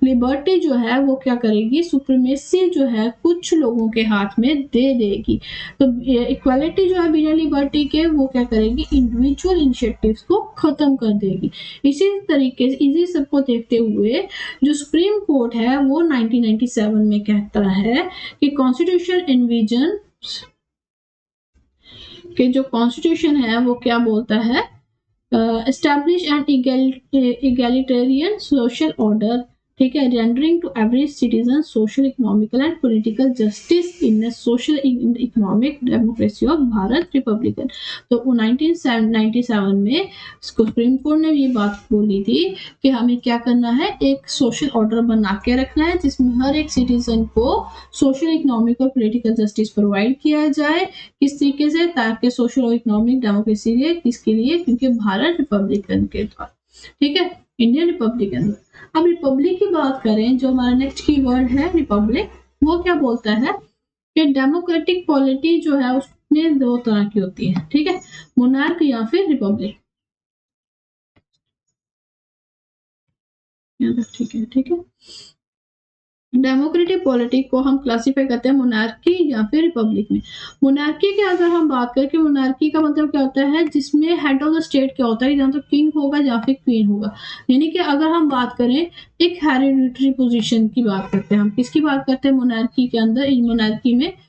लिबर्टी जो है वो क्या करेगी, सुप्रीमेसी जो है कुछ लोगों के हाथ में दे देगी। तो इक्वालिटी जो है बिना लिबर्टी के वो क्या करेगी, इंडिविजुअल इनिशिएटिव्स को खत्म कर देगी। इसी तरीके से इसी सबको देखते हुए जो सुप्रीम कोर्ट है वो 1997 में कहता है कि कॉन्स्टिट्यूशन एनविजन के जो कॉन्स्टिट्यूशन है वो क्या बोलता है, establish an egalitarian social order, ठीक है, rendering to every citizen social economical and political justice in social economic democracy of Bharat republican. तो 1997 में सुप्रीम कोर्ट ने ये बात बोली थी कि हमें क्या करना है, एक सोशल ऑर्डर बना के रखना है जिसमें हर एक सिटीजन को सोशल इकोनॉमिक और पॉलिटिकल जस्टिस प्रोवाइड किया जाए। किस तरीके से, ताकि सोशल और इकोनॉमिक डेमोक्रेसी लिए, किसके लिए, क्योंकि भारत रिपब्लिकन के द्वारा, ठीक है, इंडियन रिपब्लिकन। अब रिपब्लिक की बात करें, जो हमारा नेक्स्ट कीवर्ड है रिपब्लिक, वो क्या बोलता है कि डेमोक्रेटिक पॉलिटी जो है उसमें दो तरह की होती है, ठीक है, मोनार्क या फिर रिपब्लिक। ठीक है। डेमोक्रेटिक पॉलिटिक को हम क्लासिफाई करते हैं मोनार्की या फिर रिपब्लिक में। मोनार्की की अगर हम बात करें कि मोनार्की का मतलब क्या होता है, जिसमें हेड ऑफ द स्टेट क्या होता है, या तो किंग होगा या फिर क्वीन होगा। यानी कि अगर हम बात करें एक हेरिडिटरी पोजीशन की बात करते हैं, हम किसकी बात करते हैं मोनार्की के अंदर,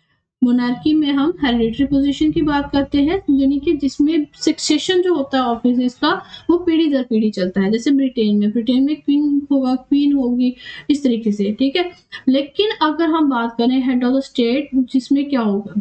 मोनार्की में हम हेरिडिटरी पोजीशन की बात करते हैं, यानी कि जिसमें सक्सेशन जो होता है ऑफिस का वो पीढ़ी दर पीढ़ी चलता है। जैसे ब्रिटेन में क्वीन होगा, क्वीन होगी, इस तरीके से, ठीक है। लेकिन अगर हम बात करें हेड ऑफ द स्टेट, जिसमें क्या होगा,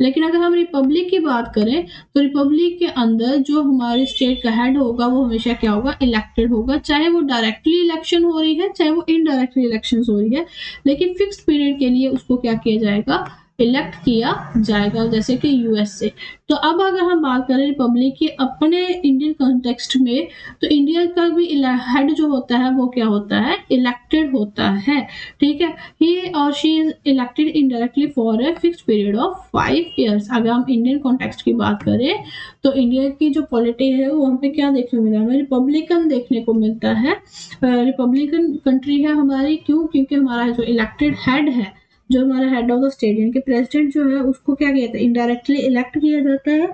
लेकिन अगर हम रिपब्लिक की बात करें तो रिपब्लिक के अंदर जो हमारे स्टेट का हेड होगा वो हमेशा क्या होगा, इलेक्टेड होगा, चाहे वो डायरेक्टली इलेक्शन हो रही है चाहे वो इनडायरेक्टली इलेक्शन हो रही है, लेकिन फिक्स पीरियड के लिए उसको क्या किया जाएगा, इलेक्ट किया जाएगा, जैसे कि यूएस से। तो अब अगर हम बात करें रिपब्लिक की अपने इंडियन कॉन्टेक्स्ट में, तो इंडिया का भी हेड जो होता है वो क्या होता है, इलेक्टेड होता है, ठीक है। ही और she is elected indirectly for a fixed period of 5 years। अगर हम इंडियन कॉन्टेक्स्ट की बात करें तो इंडिया की जो पॉलिटी है वो हमें क्या देखने को मिला, हमें रिपब्लिकन देखने को मिलता है। रिपब्लिकन कंट्री है हमारी, क्यों, क्योंकि हमारा जो इलेक्टेड हेड है, जो हमारा हेड ऑफ द स्टेट यानी कि प्रेसिडेंट जो है उसको क्या किया जाता है, इनडायरेक्टली इलेक्ट किया जाता है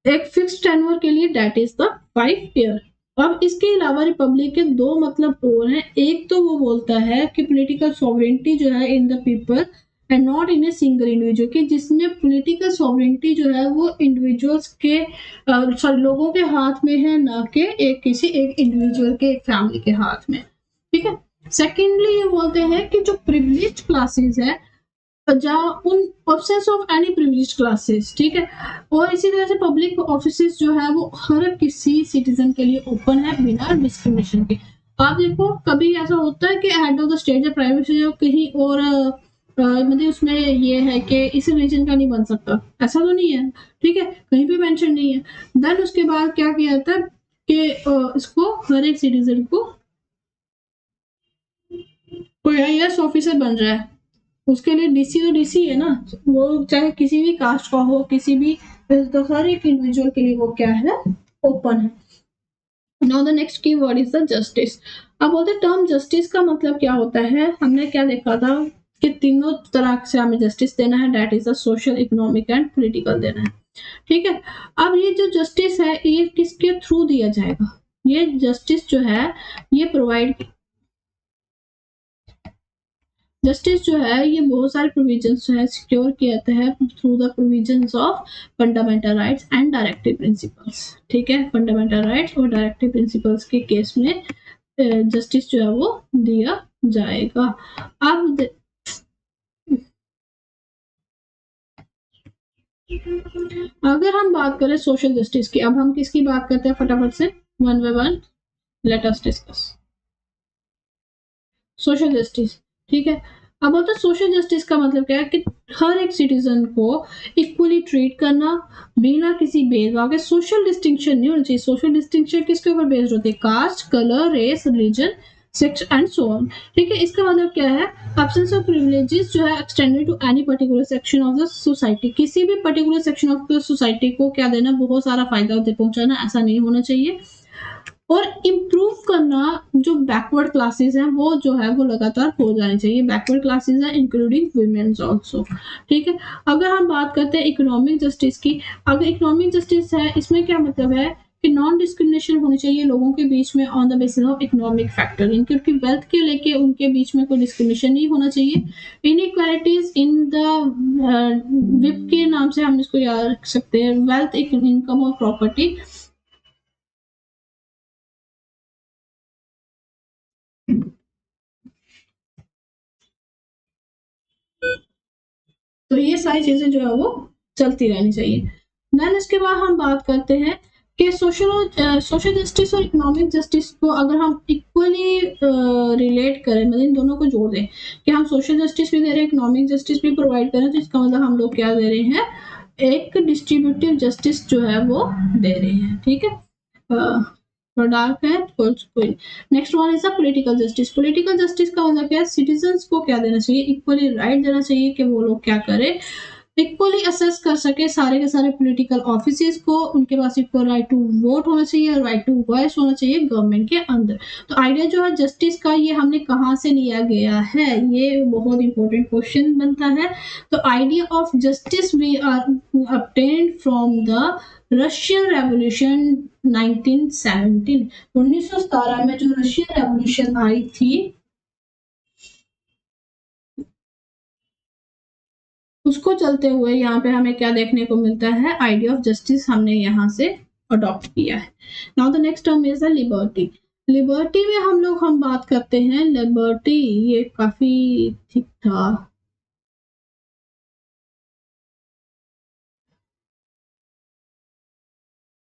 एक फिक्स टेन्योर के लिए, दैट इज द 5 year। अब इसके अलावा रिपब्लिक के दो मतलब और हैं। एक तो वो बोलता है कि पॉलिटिकल सॉवरेनिटी जो है in the people and not in a single individual, कि जिसमें पॉलिटिकल सॉवरेनिटी जो है वो इंडिविजुअल्स के लोगों के हाथ में है, ना कि किसी एक इंडिविजुअल के, एक फैमिली के हाथ में, ठीक है। सेकेंडली ये बोलते हैं कि जो प्रिविलेज क्लासेस है, जहाँ उन absence of any privilege classes, ठीक है, और इसी तरह से पब्लिक ऑफिसेस जो है वो हर किसी सिटीजन के लिए ओपन है बिना डिस्क्रिमिनेशन के। आप देखो कभी ऐसा होता है कि हेड ऑफ द स्टेट या प्राइम मिनिस्टर कहीं और मतलब उसमें ये है कि इस रीजन का नहीं बन सकता, ऐसा तो नहीं है, ठीक है, कहीं भी मेंशन नहीं है। देन उसके बाद क्या किया जाता है कि इसको हर एक सिटीजन को कोई आईएएस ऑफिसर बन रहा है, उसके लिए डीसी तो डीसी है ना, वो चाहे किसी भी कास्ट का हो, किसी भी, तो हर एक इंडिविजुअल के लिए वो क्या है, ओपन है। Now the next keyword is the justice. अब बोलते टर्म जस्टिस का मतलब क्या होता है, हमने क्या देखा था कि तीनों तरह से हमें जस्टिस देना है, that is the social, economic and political देना है, ठीक है। अब ये जो जस्टिस है ये किसके थ्रू दिया जाएगा, ये जस्टिस जो है ये प्रोवाइड, जस्टिस जो है ये बहुत सारे प्रोविजंस जो है सिक्योर किया जाता है through the provisions of fundamental rights and directive principles, ठीक है। फंडामेंटल राइट्स और डायरेक्टिव प्रिंसिपल्स के केस में जस्टिस जो है वो दिया जाएगा। अब अगर हम बात करें सोशल जस्टिस की, अब हम किसकी बात करते हैं फटाफट से, one by one let us discuss social justice, ठीक है। अब बोलते हैं सोशल जस्टिस का मतलब क्या है कि हर एक सिटीजन को इक्वली ट्रीट करना बिना किसी भेदभाव के। सोशल डिस्टिंक्शन नहीं होना चाहिए। सोशल डिस्टिंक्शन किसके ऊपर बेस्ड होती है? Caste, colour, race, religion, sex and so on. ठीक है, इसका मतलब क्या है? एब्सेंस ऑफ प्रिविलेजेस जो है extended to any particular section of the society. किसी भी particular section of the society को क्या देना? बहुत सारा फायदा पहुंचाना, ऐसा नहीं होना चाहिए। और इम्प्रूव करना जो बैकवर्ड क्लासेस हैं वो जो है वो लगातार हो जानी चाहिए। बैकवर्ड क्लासेस हैं इंक्लूडिंग वुमेन्स आल्सो। ठीक है, अगर हम बात करते हैं इकोनॉमिक जस्टिस की, अगर इकोनॉमिक जस्टिस है इसमें क्या मतलब है कि नॉन डिस्क्रिमिनेशन होनी चाहिए लोगों के बीच में on the basis of economic factor. इनकी उनकी वेल्थ के लेके उनके बीच में कोई डिस्क्रिमिनेशन नहीं होना चाहिए। इनइक्वालिटीज इन द विप के नाम से हम इसको याद रख सकते हैं, वेल्थ, इनकम और प्रॉपर्टी। तो ये सारी चीजें जो है वो चलती रहनी चाहिए। देन इसके बाद हम बात करते हैं कि सोशल जस्टिस और इकोनॉमिक जस्टिस को अगर हम इक्वली रिलेट करें, मतलब इन दोनों को जोड़ दें कि हम सोशल जस्टिस भी दे रहे हैं, इकोनॉमिक जस्टिस भी प्रोवाइड करें, तो इसका मतलब हम लोग क्या दे रहे हैं? एक डिस्ट्रीब्यूटिव जस्टिस जो है वो दे रहे हैं। ठीक है, डार्क है कोई। Next one is political justice. Political justice का मतलब क्या है? सिटीजन्स को क्या देना चाहिए? इक्वली राइट देना चाहिए कि वो लोग क्या करें? इक्वली असेस कर सके सारे के सारे पॉलिटिकल ऑफिसेज को। उनके पास इक्वल राइट टू वोट होना चाहिए, राइट टू वॉइस होना चाहिए गवर्नमेंट के अंदर। तो आइडिया जो है जस्टिस का, ये हमने कहाँ से लिया गया है? ये बहुत इंपॉर्टेंट क्वेश्चन बनता है। तो idea of justice we are obtained from the Russian revolution 1917। 1917 में जो रशियन रेवोल्यूशन आई थी उसको चलते हुए यहाँ पे हमें क्या देखने को मिलता है? आइडिया ऑफ जस्टिस हमने यहाँ से अडॉप्ट किया है। Now the next term is the liberty. Liberty में हम बात करते हैं लिबर्टी, ये काफी ठीक था।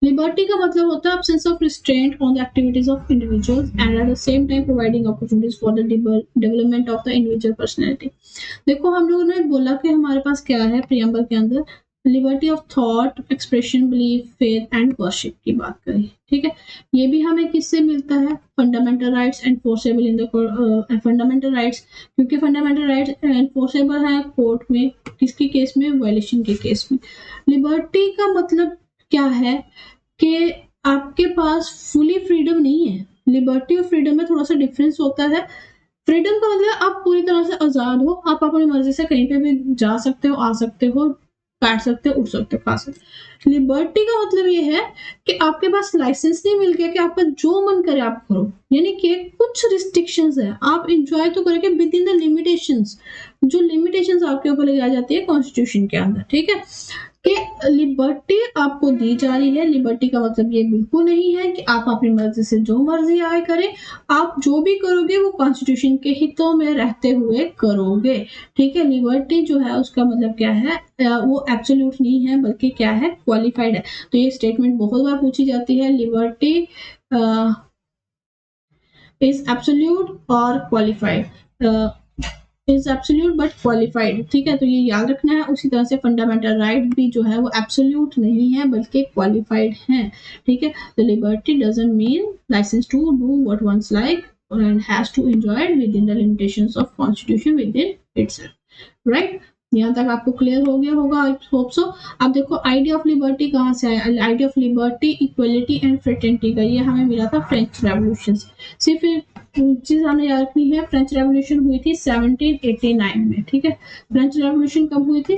लिबर्टी का मतलब होता है absence of restraint on the activities of individuals and at the same time providing opportunities for the development of the individual personality। देखो हम लोगों ने बोला कि हमारे पास क्या है प्रियम्बल के अंदर? Liberty of thought, expression, belief, faith and worship की बात करी। ठीक है, ये भी हमें किससे मिलता है? Fundamental rights enforceable in the fundamental rights, क्योंकि फंडामेंटल राइट्स एनफोर्सेबल है कोर्ट में, किसके केस में? वायलेशन के केस में। लिबर्टी का मतलब क्या है कि आपके पास फुली फ्रीडम नहीं है। लिबर्टी और फ्रीडम में थोड़ा सा डिफरेंस होता है। फ्रीडम का मतलब आप पूरी तरह से आजाद हो, आप अपनी मर्जी से कहीं पे भी जा सकते हो, आ सकते हो, बैठ सकते हो, उठ सकते हो, खा सकते हो। लिबर्टी का मतलब ये है कि आपके पास लाइसेंस नहीं मिल गया कि आपका जो मन करे आप करो, यानी कि कुछ रिस्ट्रिक्शंस है, आप इंजॉय तो करोगे विद इन द लिमिटेशंस। जो लिमिटेशंस आपके ऊपर लगाई जाती है कॉन्स्टिट्यूशन के अंदर। ठीक है, कि लिबर्टी आपको दी जा रही है। लिबर्टी का मतलब ये बिल्कुल नहीं है कि आप अपनी मर्जी से जो मर्जी आए करें। आप जो भी करोगे वो कॉन्स्टिट्यूशन के हितों में रहते हुए करोगे। ठीक है, लिबर्टी जो है उसका मतलब क्या है? वो एब्सोल्यूट नहीं है बल्कि क्या है? क्वालिफाइड है। तो ये स्टेटमेंट बहुत बार पूछी जाती है, लिबर्टी इज एब्सोल्यूट और qualified. Is absolute but qualified. ठीक है, तो ये याद रखना है। उसी तरह से फंडामेंटल राइट भी जो है वो एब्सोल्यूट नहीं है बल्कि क्वालिफाइड है। ठीक है, तो liberty doesn't mean licence to do what one's like and has to enjoy it within the limitations of constitution within itself। right, यहाँ तक आपको क्लियर हो गया होगा, आई होप सो। अब देखो आइडिया ऑफ लिबर्टी कहाँ से आया? Idea of liberty, equality and fraternity का, ये हमें मिला था फ्रेंच रेवोल्यूशन से। सिर्फ चीज हमें याद रखनी है, फ्रेंच रेवोल्यूशन हुई थी 1789 में। ठीक है, फ्रेंच रेवोल्यूशन कब हुई थी?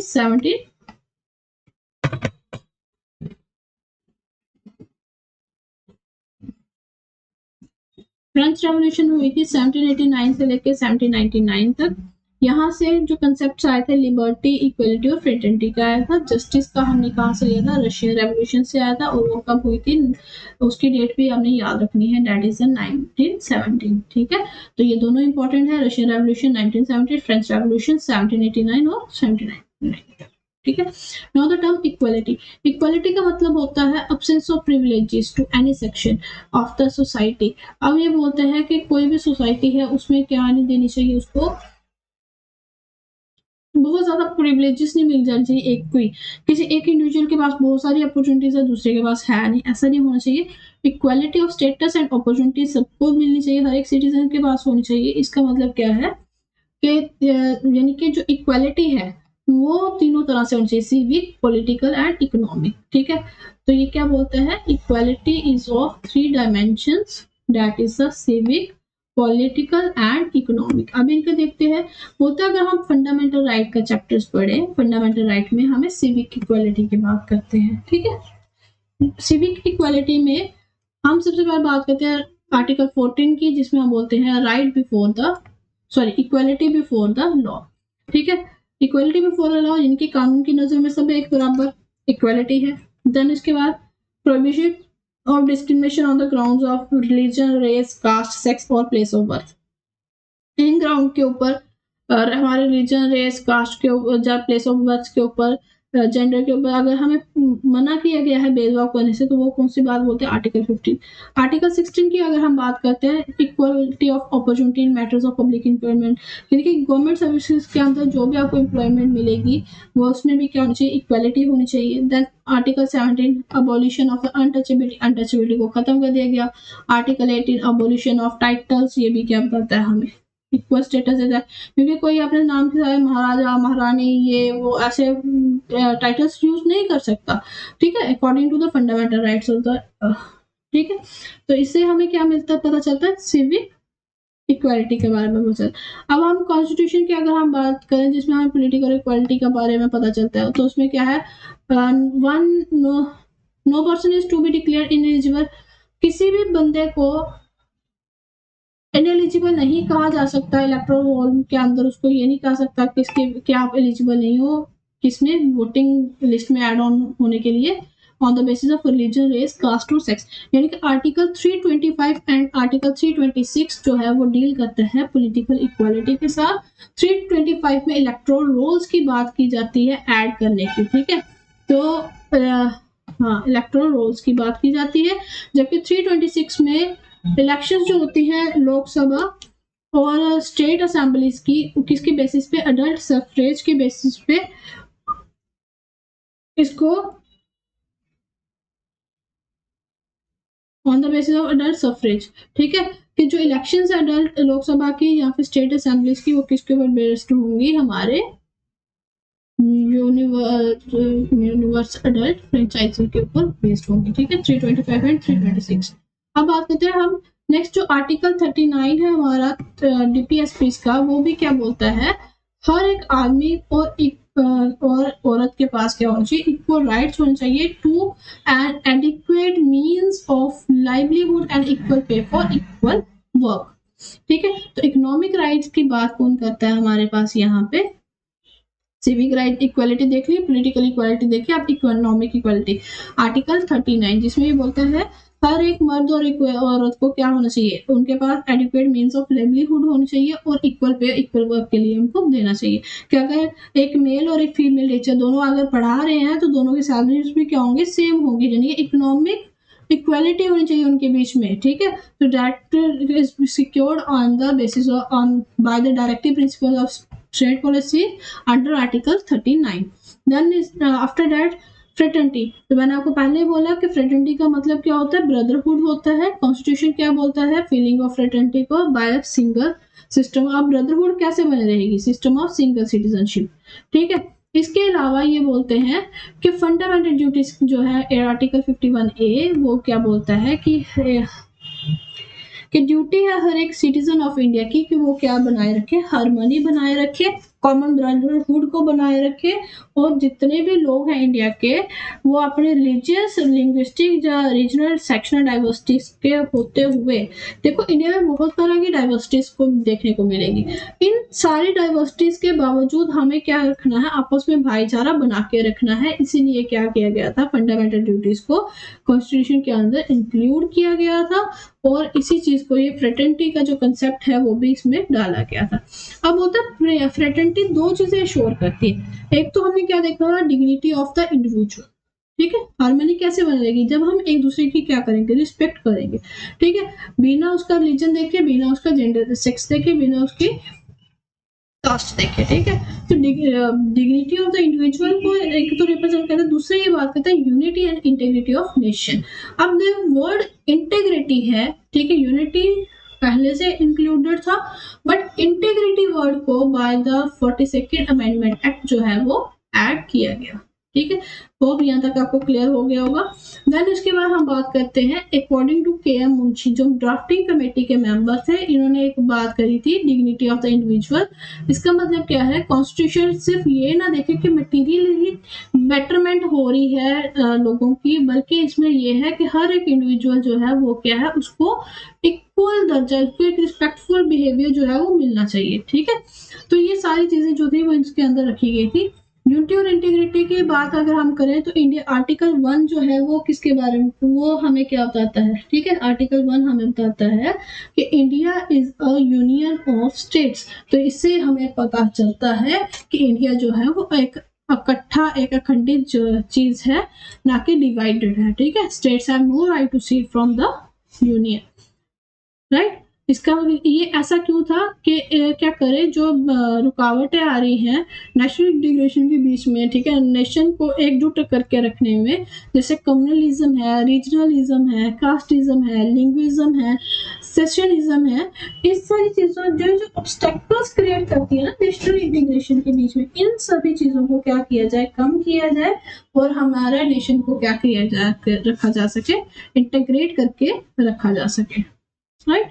फ्रेंच रेवोल्यूशन हुई थी 1789 से लेकर 1799 तक। यहाँ से जो कंसेप्ट आए थे लिबर्टी, इक्वलिटी और फ्रेटर्निटी का आया था। जस्टिस का हमने कहाँ से लिया था? रशियन रेवोल्यूशन से आया था, और वो कब हुई थी? उसकी डेट भी हमने याद रखनी है, दैट इज 1917। ठीक है, तो ये दोनों इंपॉर्टेंट है, रशियन रेवोल्यूशन 1917, फ्रेंच रेवोल्यूशन 1789 और 1799। ठीक है, now the term equality. Equality का मतलब होता है absence of privileges to any section of the society. अब ये बोलते हैं कि कोई भी सोसाइटी है उसमें क्या नहीं देनी चाहिए उसको? बहुत ज्यादा प्रिविलेजेस नहीं मिल जानी चाहिए एक को ही, किसी एक इंडिविजुअल के पास बहुत सारी अपॉर्चुनिटीज है, दूसरे के पास है नहीं, ऐसा नहीं होना चाहिए। Equality of status and opportunities सबको मिलनी चाहिए, हर एक सिटीजन के पास होनी चाहिए। इसका मतलब क्या है कि यानी कि जो इक्वालिटी है वो तीनों तरह से होनी चाहिए, सिविक, पॉलिटिकल एंड इकोनॉमिक। ठीक है, तो ये क्या बोलता है, equality is of 3 dimensions, that is the civic, political and economic. अब इनका देखते हैं। बोलते हैं अगर हम फंडामेंटल राइट का चैप्टर्स पढ़े, फंडामेंटल राइट में हमें सिविक इक्वालिटी की बात करते हैं। ठीक है, सिविक इक्वालिटी में हम सबसे पहले बात करते हैं आर्टिकल 14 की, जिसमें हम बोलते हैं right before the equality before the law. ठीक है, इक्वालिटी बिफोर द लॉ इनके कानून की नजर में सब एक बराबर इक्वालिटी है। देन इसके बाद prohibition of discrimination on the grounds of religion, race, caste, sex और प्लेस ऑफ बर्थ। इन ग्राउंड के ऊपर और हमारे रिलीजन, रेस, कास्ट के ऊपर या प्लेस ऑफ बर्थ के ऊपर, जेंडर के ऊपर अगर हमें मना किया गया है भेदभाव करने से, तो वो कौन सी बात बोलते हैं, आर्टिकल 15। आर्टिकल 16 की अगर हम बात करते हैं, equality of opportunity in matters of public employment, यानी कि गवर्नमेंट सर्विसेज के अंदर जो भी आपको एम्प्लॉयमेंट मिलेगी वो उसमें भी क्या होनी चाहिए, इक्वालिटी होनी चाहिए। Then article 17 abolition of untouchability को खत्म कर दिया गया। आर्टिकल 18 अबॉलिशन ऑफ टाइटल्स, ये भी क्या बताता है हमें, इक्वल स्टेटस है, क्योंकि कोई अपने नाम के साथ महाराजा, महारानी, ये वो ऐसे टाइटल्स यूज नहीं कर सकता। ठीक है, according to the fundamental rights of the, ठीक है, तो इससे हमें क्या मिलता है, पता चलता है सिविक इक्वालिटी के बारे में पता। अब हम कॉन्स्टिट्यूशन की अगर हम बात करें, जिसमें हमें पॉलिटिकल इक्वालिटी के बारे में पता चलता है, तो उसमें क्या है, no person is to be declared ineligible, किसी भी बंदे को इनएलिजिबल नहीं कहा जा सकता इलेक्टोरल रोल के अंदर, उसको ये नहीं कहा सकता किसके क्या आप एलिजिबल नहीं हो, किसमें वोटिंग लिस्ट में ऐड ऑन होने के लिए, on the basis of religion, race, caste और सेक्स। यानी कि आर्टिकल 325 एंड आर्टिकल 326 जो है वो डील करते हैं पॉलिटिकल इक्वालिटी के साथ। 325 में इलेक्टोरल रोल्स की बात की जाती है ऐड करने की। ठीक है, तो हाँ, इलेक्टोरल रोल्स की बात की जाती है, जबकि 326 में इलेक्शंस जो होती हैं लोकसभा और स्टेट असेंबलीज की, किसके बेसिस पे, अडल्ट सफरेज के बेसिस पे इसको, on the basis of adult suffrage. ठीक है, कि जो इलेक्शंस अडल्ट लोकसभा की या फिर स्टेट असेंबलीज की, वो किसके ऊपर बेस्ड होंगी, हमारे यूनिवर्स अडल्ट फ्रेंचाइजी के ऊपर बेस्ड होंगी। ठीक है, 325 एंड 326। अब बात करते हैं हम नेक्स्ट, जो आर्टिकल 39 है हमारा डीपीएसपी का, वो भी क्या बोलता है, हर एक आदमी और औरत के पास क्या होना चाहिए, इक्वल राइट्स होने चाहिए to an adequate means of livelihood and equal pay for equal work. ठीक है, तो इकोनॉमिक राइट्स की बात कौन करता है हमारे पास, यहाँ पे सिविक राइट इक्वालिटी देख ली, पॉलिटिकल इक्वालिटी देखिए, आप इकोनॉमिक इक्वालिटी आर्टिकल 39, जिसमें ये बोलता है हर एक मर्द और एक औरत को क्या होना चाहिए, उनके पास एडिक्वेट मींस ऑफ लाइवलीहुड होनी चाहिए और इक्वल पे इक्वल वर्क के लिए उनको देना चाहिए। क्या अगर एक मेल और एक फीमेल टीचर दोनों अगर पढ़ा रहे हैं, तो दोनों की सैलरीज भी क्या होंगे, सेम होंगी, यानी कि इकोनॉमिक इक्वालिटी होनी चाहिए उनके बीच में। ठीक है, तो that is secured on the basis on by the directive principle of state policy under article 39। Then after that fraternity, तो मैंने आपको पहले ही बोला कि फ्रेटर्निटी का मतलब क्या होता है, ब्रदरहुड होता है। कॉन्स्टिट्यूशन क्या बोलता है, फीलिंग ऑफ फ्रेटर्निटी को by single system of brotherhood कैसे बने रहेगी, सिस्टम ऑफ सिंगल सिटीजनशिप। ठीक है, इसके अलावा ये बोलते हैं कि फंडामेंटल ड्यूटीज जो है आर्टिकल 51A, वो क्या बोलता है कि ड्यूटी है हर एक सिटीजन ऑफ इंडिया की कि वो क्या बनाए रखे, हार्मनी बनाए रखे, कॉमन ब्रदरहुड को बनाए रखे, और जितने भी लोग हैं इंडिया के, वो अपने रिलीजियस, लिंग्विस्टिक या रीजनल सेक्शनल डाइवर्सिटीज के होते हुए, देखो इंडिया में बहुत तरह की डाइवर्सिटीज को देखने को मिलेगी, इन सारी डाइवर्सिटीज के बावजूद हमें क्या रखना है, आपस में भाईचारा बना के रखना है। इसीलिए क्या किया गया था, फंडामेंटल ड्यूटीज को कॉन्स्टिट्यूशन के अंदर इंक्लूड किया गया था, और इसी चीज को, ये फ्रेटर्निटी का जो कंसेप्ट है वो भी इसमें डाला गया था। अब होता है फ्रेटर्निटी दो चीजें शोर करती है, एक तो हमने क्या देखा था, डिग्निटी ऑफ द इंडिविजुअल। ठीक है, हार्मनी कैसे बनेगी, जब हम एक दूसरे की क्या करेंगे, रिस्पेक्ट करेंगे। ठीक है, बिना उसका रिलीजन देखे, बिना उसका जेंडर सेक्स देखे, बिना उसकी कास्ट देखिए, ठीक है। तो डिग्निटी ऑफ द इंडिविजुअल को एक तो रिप्रेजेंट करता है, दूसरा ये बात करता है unity and integrity of nation. अब वर्ड इंटेग्रिटी है, ठीक है, यूनिटी पहले से इंक्लूडेड था, बट इंटेग्रिटी वर्ड को by the 42nd amendment act जो है वो ऐड किया गया, ठीक है। होप यहाँ तक आपको क्लियर हो गया होगा। देन इसके बाद हम बात करते हैं अकॉर्डिंग टू के एम मुंशी, जो ड्राफ्टिंग कमेटी के मेंबर थे, इन्होंने एक बात करी थी डिग्निटी ऑफ द इंडिविजुअल। इसका मतलब क्या है, कॉन्स्टिट्यूशन सिर्फ ये ना देखे कि मटीरियली बेटरमेंट हो रही है लोगों की, बल्कि इसमें ये है कि हर एक इंडिविजुअल जो है वो क्या है, उसको इक्वल दर्जा, उसको एक रिस्पेक्टफुल बिहेवियर जो है वो मिलना चाहिए, ठीक है। तो ये सारी चीजें जो थी वो इसके अंदर रखी गई थी। यूनिटी और इंटीग्रिटी की बात अगर हम करें तो इंडिया आर्टिकल 1 जो है वो किसके बारे में, वो हमें क्या बताता है, ठीक है। आर्टिकल 1 हमें बताता है कि India is a union of states. तो इससे हमें पता चलता है कि इंडिया जो है वो एक इकट्ठा, एक अखंडित चीज है, ना कि डिवाइडेड है, ठीक है। States have no right to secede from the union, right. इसका ये ऐसा क्यों था कि क्या करे, जो रुकावटें आ रही हैं नेशनल इंटीग्रेशन के बीच में, ठीक है, नेशन को एकजुट करके रखने में, जैसे कम्युनलिज्म है, रीजनलिज्म है, कास्टिज्म है, लिंग्विज्म है, सेशनिज्म है, इस सारी चीजों जो ऑब्स्टेकल्स क्रिएट करती है ना नेशनल इंटीग्रेशन के बीच में, इन सभी चीजों को क्या किया जाए, कम किया जाए, और हमारा नेशन को क्या किया जाए, रखा जा सके, इंटीग्रेट करके रखा जा सके, राइट।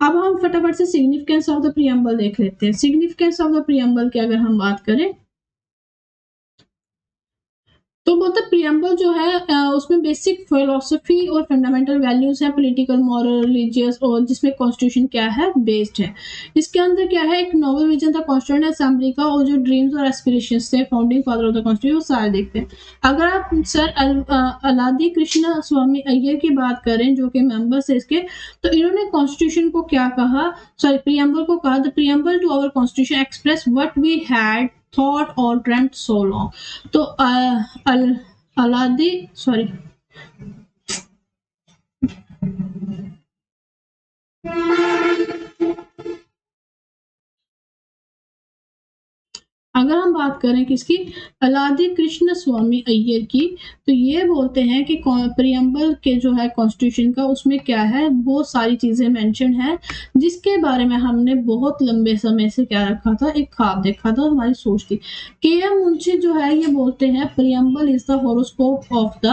अब हम फटाफट से सिग्निफिकेंस ऑफ द प्रीएम्बल देख लेते हैं। सिग्निफिकेंस ऑफ द प्रीएम्बल की अगर हम बात करें तो मतलब प्रीएम्बल जो है उसमें बेसिक फिलोसफी और फंडामेंटल वैल्यूज है, पॉलिटिकल, मॉरल, रिलीजियस, और जिसमें कॉन्स्टिट्यूशन क्या है, बेस्ड है। इसके अंदर क्या है, एक नोबल विजन था कॉन्स्टिट्यूशन असेंबली का, और जो ड्रीम्स और एस्पिरेशंस थे founding father of the constitution, वो सारे देखते हैं। अगर आप सर अलादी कृष्ण स्वामी अय्यर की बात करें, जो कि मेंबर्स है इसके, तो इन्होंने कॉन्स्टिट्यूशन को क्या कहा, सॉरी प्रीएम्बल को कहा, the preamble to our constitution express what we had thought or dreamt so long। तो अलादी सॉरी अगर हम बात करें किसकी, अलादी कृष्ण स्वामी अय्यर की, तो ये बोलते हैं कि प्रीएम्बल के जो है कॉन्स्टिट्यूशन का, उसमें क्या है, वो सारी चीजें मेंशन है, जिसके बारे में हमने बहुत लंबे समय से क्या रखा था, एक ख्वाब देखा था, हमारी सोच थी। के एम मुंशी जो है ये बोलते हैं preamble is the horoscope of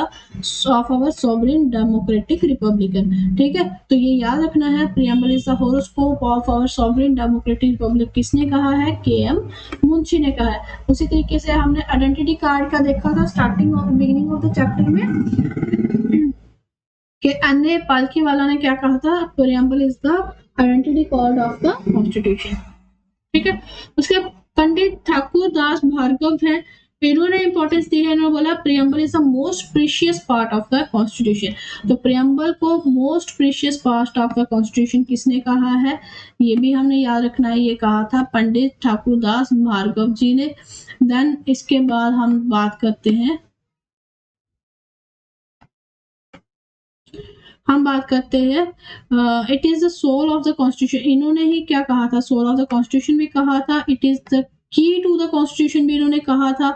our sovereign democratic republican, ठीक है। तो ये याद रखना है, preamble is the horoscope of our sovereign democratic republic किसने कहा है, के एम मुंशी ने कहा है। उसी तरीके से हमने आइडेंटिटी कार्ड का देखा था starting of beginning of the chapter में, कि एन.ए. पालकीवाला ने क्या कहा था, preamble is the identity card of the constitution, ठीक है। उसके पंडित ठाकुर दास भार्गव है, इन्होंने इंपॉर्टेंस दी है, इन्होंने बोला preamble is the most precious part of the constitution. तो प्रीएम्बल को most precious part of the constitution किसने कहा है, ये भी हमने याद रखना है, ये कहा था पंडित ठाकुर दास भार्गव जी ने। देन इसके बाद हम बात करते हैं, it is the soul of the constitution, इन्होंने ही क्या कहा था, सोल ऑफ द कॉन्स्टिट्यूशन भी कहा था, it is the key to the constitution भी इन्होंने कहा था।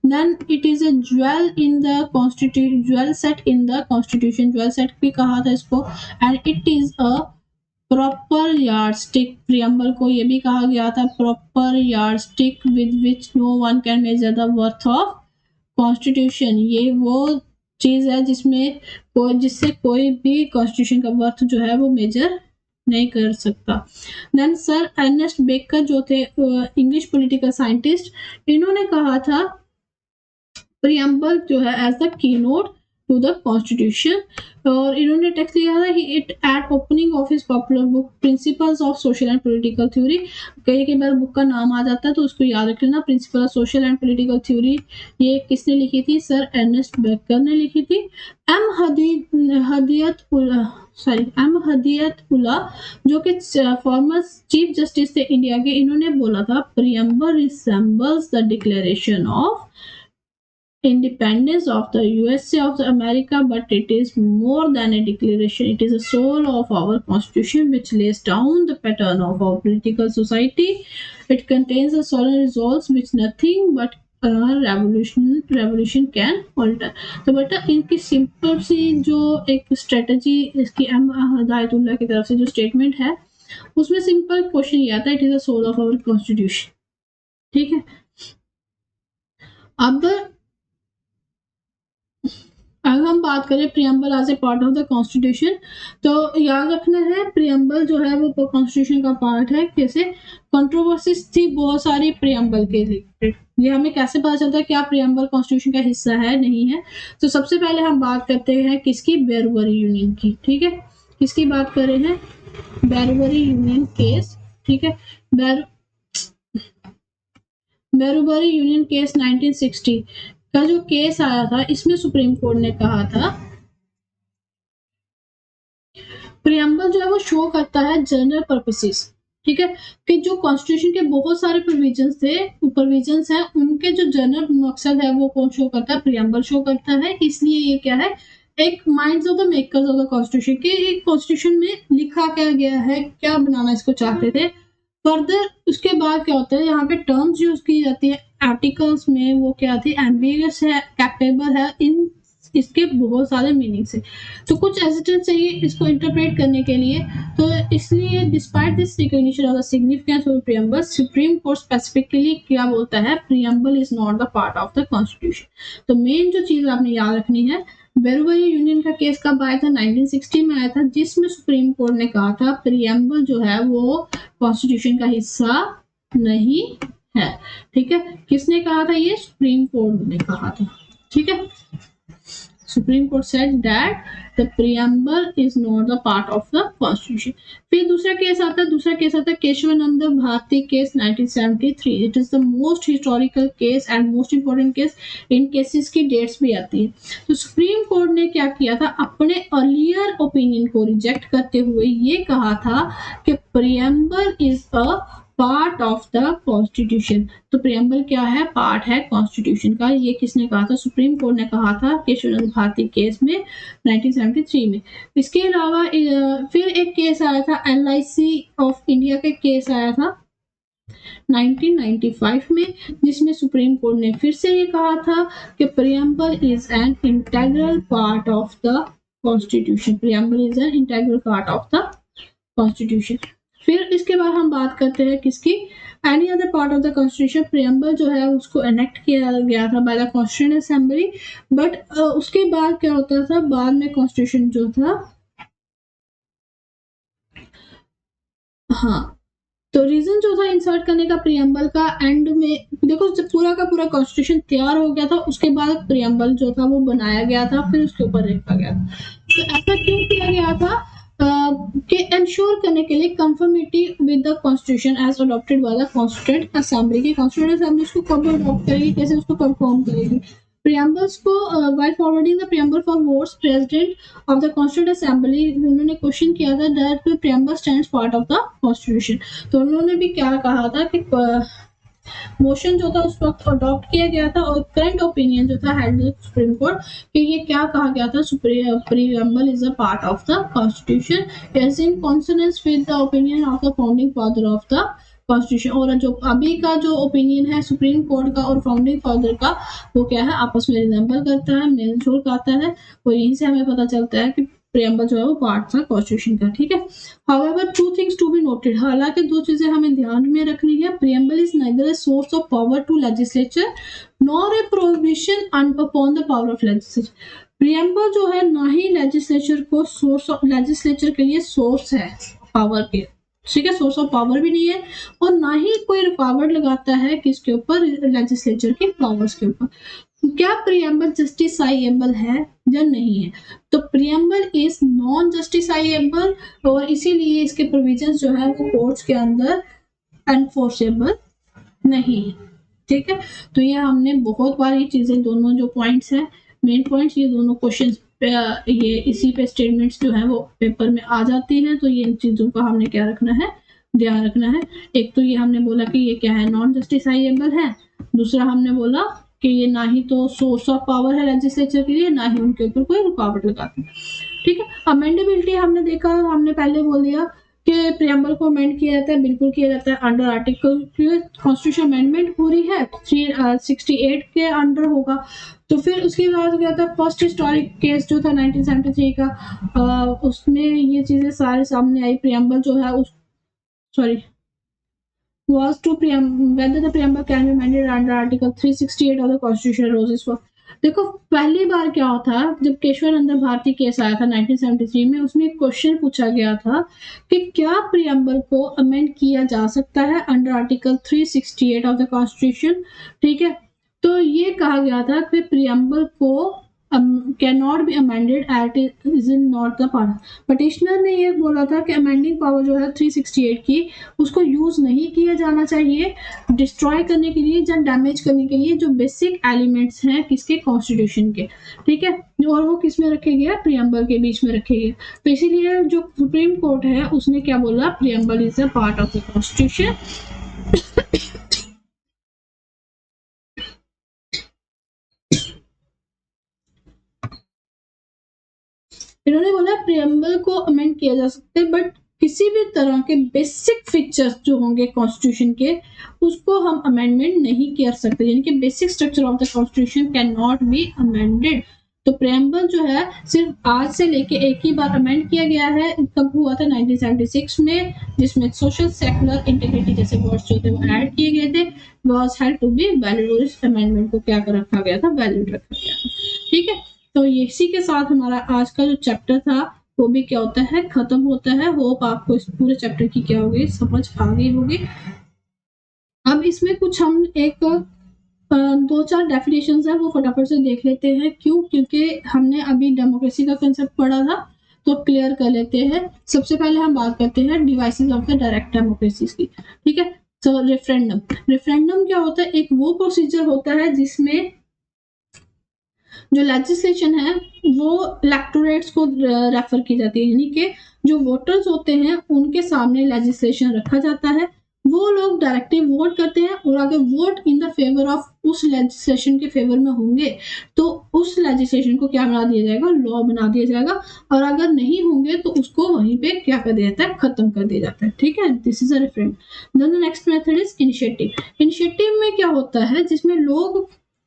Then it is a jewel in the constitution, jewel set in the constitution, jewel set भी कहा था इसको। And it is a proper yardstick, preamble को ये भी कहा गया था proper yardstick with which no one can measure the worth of constitution. ये वो चीज है जिससे कोई भी कॉन्स्टिट्यूशन का वर्थ जो है वो मेजर नहीं कर सकता। देन सर अर्नेस्ट बेकर जो थे इंग्लिश पॉलिटिकल साइंटिस्ट, इन्होंने कहा था प्रीएम्बल जो है as the key note to the constitution, और इन्होंने टेक्स्ट दिया था it at opening of his popular book principles of social and political theory. कई बार बुक का नाम आ जाता है तो उसको याद रख लेना, principle of social and political theory, ये किसने लिखी थी, सर अर्नेस्ट बेकर ने लिखी थी। एम हदियतुल्ला जो कि फॉर्मर चीफ जस्टिस थे इंडिया के, इन्होंने बोला था preamble resembles the declaration of independence of the USA of the America, but it is more than a declaration. It is a soul of our constitution which lays down the pattern of our political society. It contains the solemn resolves which nothing but revolution can alter. तो बेटा इनकी simple सी जो एक strategy इसकी हिदायतुल्लाह की तरफ से जो स्टेटमेंट है उसमें सिंपल क्वेश्चन ये आता है, it is the soul of our constitution. ठीक है, अब अगर हम बात करें preamble as a part of the constitution, तो याद रखना है प्रियम्बल जो है वो कॉन्स्टिट्यूशन का पार्ट है। कैसे कंट्रोवर्सीज थी बहुत सारी प्रियम्बल के रिलेटेड, ये हमें कैसे पता चलता है क्या प्रियम्बल कॉन्स्टिट्यूशन का हिस्सा है नहीं है। तो सबसे पहले हम बात करते हैं किसकी, बेरबरी यूनियन की। ठीक है, किसकी बात कर रहे हैं, बेरबरी यूनियन केस। ठीक है, बेरबरी यूनियन केस 1960 का जो केस आया था, इसमें सुप्रीम कोर्ट ने कहा था प्रियम्बल जो है वो शो करता है जनरल पर्पसेस। ठीक है, कि जो कॉन्स्टिट्यूशन के बहुत सारे प्रोविजंस हैं उनके जो जनरल मकसद है वो कौन शो करता है, प्रियम्बल शो करता है। इसलिए ये क्या है, एक minds of the makers of the constitution के एक कॉन्स्टिट्यूशन में लिखा क्या गया है, क्या बनाना इसको चाहते थे। फर्दर उसके बाद क्या होता है, यहाँ पे टर्म्स यूज की जाती है आर्टिकल्स में, वो क्या थी, एम्बिगस है, कैपेबल है, इन इसके बहुत सारे मीनिंग्स है। तो कुछ एसिस्टेंस चाहिए इसको इंटरप्रेट करने के लिए। तो इसलिए despite this recognition of the significance of preamble, supreme court specifically क्या बोलता है, preamble is not the part of the constitution. तो मेन जो चीज आपने याद रखनी है, बेरबरी यूनियन का केस कब आया था, 1960 में आया था, जिसमें सुप्रीम कोर्ट ने कहा था प्रियम्बल जो है वो कॉन्स्टिट्यूशन का हिस्सा नहीं है। ठीक है, किसने कहा था ये, सुप्रीम कोर्ट ने कहा था। ठीक है, Supreme Court said that the preamble is not the part of the constitution. फिर दूसरा केस आता है Kesavananda Bharati case 1973। It is the most historical case and most important case. इन केसेस की डेट्स भी आती है। तो सुप्रीम कोर्ट ने क्या किया था, अपने अर्लियर ओपिनियन को रिजेक्ट करते हुए ये कहा था कि preamble is a part of the constitution. तो प्रियम्बल क्या है, पार्ट है कॉन्स्टिट्यूशन का। ये किसने कहा था, सुप्रीम कोर्ट ने कहा था केशवानंद भारती केस में 1973 में। इसके अलावा फिर एक केस आया था, LIC ऑफ इंडिया का केस आया था 1995 में, जिसमें सुप्रीम कोर्ट ने फिर से ये कहा था कि preamble is an integral part of the constitution. Preamble is an integral part of the constitution. फिर इसके बाद हम बात करते हैं किसकी, any other part of the constitution. Preamble जो है उसको एनेक्ट किया गया था by the constitution assembly, but उसके बाद क्या होता था, बाद में कॉन्स्टिट्यूशन जो था, हाँ, तो रीजन जो था इंसर्ट करने का प्रियम्बल का, एंड में देखो जब पूरा का पूरा कॉन्स्टिट्यूशन तैयार हो गया था उसके बाद प्रियम्बल जो था वो बनाया गया था, फिर उसके ऊपर लिखा गया था। तो ऐसा क्यों किया गया था, कि इंश्योर करने के लिए conformity with the constitution as adopted by the constituent assembly. की कॉन्स्टिट्यूएंट असेंबली उसको कब अडॉप्ट करेगी, कैसे उसको परफॉर्म करेगी। प्रियम्बल्स को while forwarding the preamble for votes president of the constituent assembly, उन्होंने क्वेश्चन किया था that preamble stands part of the constitution. तो उन्होंने भी क्या कहा था कि मोशन जो था उस वक्त अडॉप्ट किया गया था, और करंट ओपिनियन जो था हेड सुप्रीम कोर्ट कि ये क्या कहा गया था, preamble is a part of the constitution as in consonance with the opinion of the founding father of the constitution. और जो अभी का जो ओपिनियन है सुप्रीम कोर्ट का और फाउंडिंग फादर का, वो क्या है, आपस में रिजेंबल करता है, मेल जोल करता है, और यहीं से हमें पता चलता है कि प्रियम्बल जो है वो पार्ट था कॉन्स्टिट्यूशन का। ठीक है, however two things to be noted, हालांकि दो चीजें हमें ध्यान में रखनी है। Preamble is neither a source of power to legislature nor a prohibition upon the power of legislature. Preamble जो है ना ही लेजिस्लेचर को सोर्स ऑफ, लेजिस्लेचर के लिए सोर्स है पावर के, ठीक है, सोर्स ऑफ पावर भी नहीं है, और ना ही कोई रुकावट लगाता है किसके ऊपर, लेजिस्लेचर के पावर्स के ऊपर। क्या प्रियम्बल जस्टिसाइएबल है या नहीं है, तो प्रियम्बल इज नॉन जस्टिसाइएबल, और इसीलिए इसके प्रोविजंस जो है वो कोर्ट्स के अंदर एनफोर्सेबल नहीं है। ठीक है, तो ये हमने बहुत बार ये चीजें, दोनों जो पॉइंट्स हैं, मेन पॉइंट्स, ये दोनों क्वेश्चंस ये इसी पे स्टेटमेंट्स जो है वो पेपर में आ जाती हैं। तो ये इन चीजों का हमने क्या रखना है, ध्यान रखना है। एक तो ये हमने बोला कि ये क्या है, नॉन जस्टिसाइएबल है। दूसरा हमने बोला कि ये ना ही तो सोर्स ऑफ पावर है लेजिस्लेचर के लिए, ना ही उनके ऊपर कोई रुकावट लगाते हैं। ठीक है, अमेंडेबिलिटी हमने देखा, हमने पहले बोल दिया कि प्रियम्बल को अमेंड किया जाता है, बिल्कुल किया जाता है अंडर आर्टिकल कॉन्स्टिट्यूशन अमेंडमेंट हो रही है 368 के अंडर होगा। तो फिर उसके बाद क्या था, फर्स्ट हिस्टोरिक केस जो था 1973 का, उसमें ये चीजें सारे सामने आई। प्रियम्बल जो है उस sorry was to whether the preamble can be amended under Article 368 of the Constitution roses for। देखो पहली बार क्या था, जब केशव नंदन भारती केस आया था 1973 में, उसमें एक क्वेश्चन पूछा गया था कि क्या प्रियम्बल को अमेंड किया जा सकता है under article 368 of the constitution. ठीक है, तो ये कहा गया था कि प्रियम्बल को can not be amended it is in not the power. Petitioner ने ये बोला था कि अमेंडिंग पावर जो है 368 की, उसको यूज नहीं किया जाना चाहिए डिस्ट्रॉय करने के लिए या डैमेज करने के लिए जो बेसिक एलिमेंट्स हैं किसके, कॉन्स्टिट्यूशन के। ठीक है, और वो किस में रखे गए, प्रियम्बल के बीच में रखे गए। तो इसीलिए जो सुप्रीम कोर्ट है उसने क्या बोला, preamble is a part of the constitution. इन्होंने बोला प्रियम्बल को अमेंड किया जा सकता है, बट किसी भी तरह के बेसिक फीचर्स जो होंगे कॉन्स्टिट्यूशन के, उसको हम अमेंडमेंट नहीं कर सकते, यानी कि basic structure of the constitution can not be amended. तो प्रियम्बल जो है सिर्फ आज से लेके एक ही बार अमेंड किया गया है, कब हुआ था 1976 में, जिसमें सोशल सेकुलर इंटीग्रिटी जैसे वर्ड्स जो थे वो ऐड किए गए थे, was held to be valid, और इस अमेंडमेंट को क्या कर रखा गया था, वैलिड रखा गया था। ठीक है, तो इसी के साथ हमारा आज का जो चैप्टर था वो भी क्या होता है, खत्म होता है। होप आपको इस पूरे चैप्टर की क्या होगी, समझ आ गई होगी। अब इसमें कुछ हम एक 2-4 डेफिनेशंस है वो फटाफट से देख लेते हैं। क्यों, क्योंकि हमने अभी डेमोक्रेसी का कंसेप्ट पढ़ा था, तो क्लियर कर लेते हैं। सबसे पहले हम बात करते हैं devices of the direct democracy की। ठीक है, तो रेफरेंडम क्या होता है, एक वो प्रोसीजर होता है जिसमें जो लेजिस्लेशन है वो इलेक्टोरेट्स को रेफर की जाती है, यानी कि जो वोटर्स होते हैं उनके सामने लेजिस्लेशन रखा जाता है, वो लोग डायरेक्टली वोट करते हैं, और अगर vote in the favour of उस लेजिस्लेशन के फेवर में होंगे तो उस लेजिस्लेशन को क्या बना दिया जाएगा, लॉ बना दिया जाएगा, और अगर नहीं होंगे तो उसको वहीं पे क्या कर दिया जाता है, खत्म कर दिया जाता है। ठीक है, this is a referendum. Then the next method is initiative. Initiative में क्या होता है, जिसमें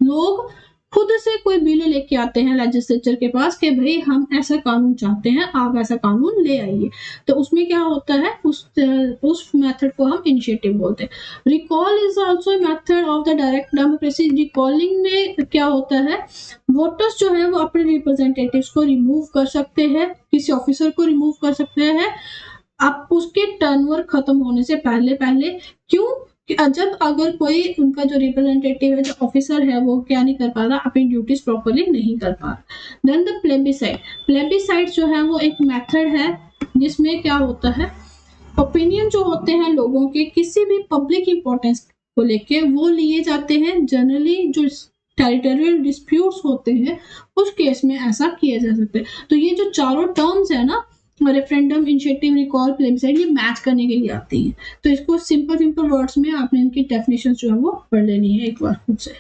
लोग खुद से कोई बिल लेके आते हैं लेजिस्लेचर के पास कि भाई हम ऐसा कानून चाहते हैं, आप ऐसा कानून ले आइए। तो उसमें क्या होता है, उस मेथड को हम इनिशिएटिव बोलते हैं। Recall is also method of the direct democracy. Recalling में क्या होता है, वोटर्स जो है वो अपने रिप्रेजेंटेटिव्स को रिमूव कर सकते हैं, किसी ऑफिसर को रिमूव कर सकते हैं आप उसके टर्नओवर खत्म होने से पहले पहले। क्यों, कि जब अगर कोई उनका जो रिप्रेजेंटेटिव है, जो ऑफिसर है, वो क्या नहीं कर पा रहा, अपनी ड्यूटीज प्रॉपरली नहीं कर पा रहा। देन द प्लेबिसाइट जो है वो एक मेथड है जिसमें क्या होता है, ओपिनियन जो होते हैं लोगों के किसी भी पब्लिक इंपॉर्टेंस को लेके वो लिए जाते हैं। जनरली जो टेरिटोरियल डिस्प्यूट्स होते हैं उस केस में ऐसा किया जा सकता है। तो ये जो चारों टर्म्स है ना, रेफरेंडम, इनिशिएटिव, रिकॉल, प्लेबिसाइट, ये मैच करने के लिए आती है। तो इसको सिंपल वर्ड्स में आपने इनकी डेफिनेशन जो है वो पढ़ लेनी है एक बार खुद से।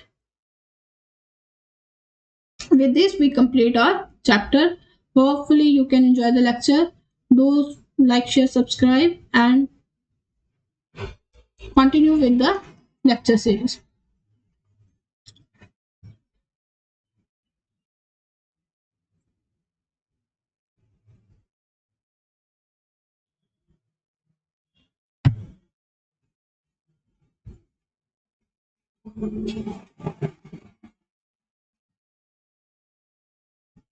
With this we complete our chapter. Hopefully you can enjoy the lecture. Do like, share, subscribe, and continue with the lecture series.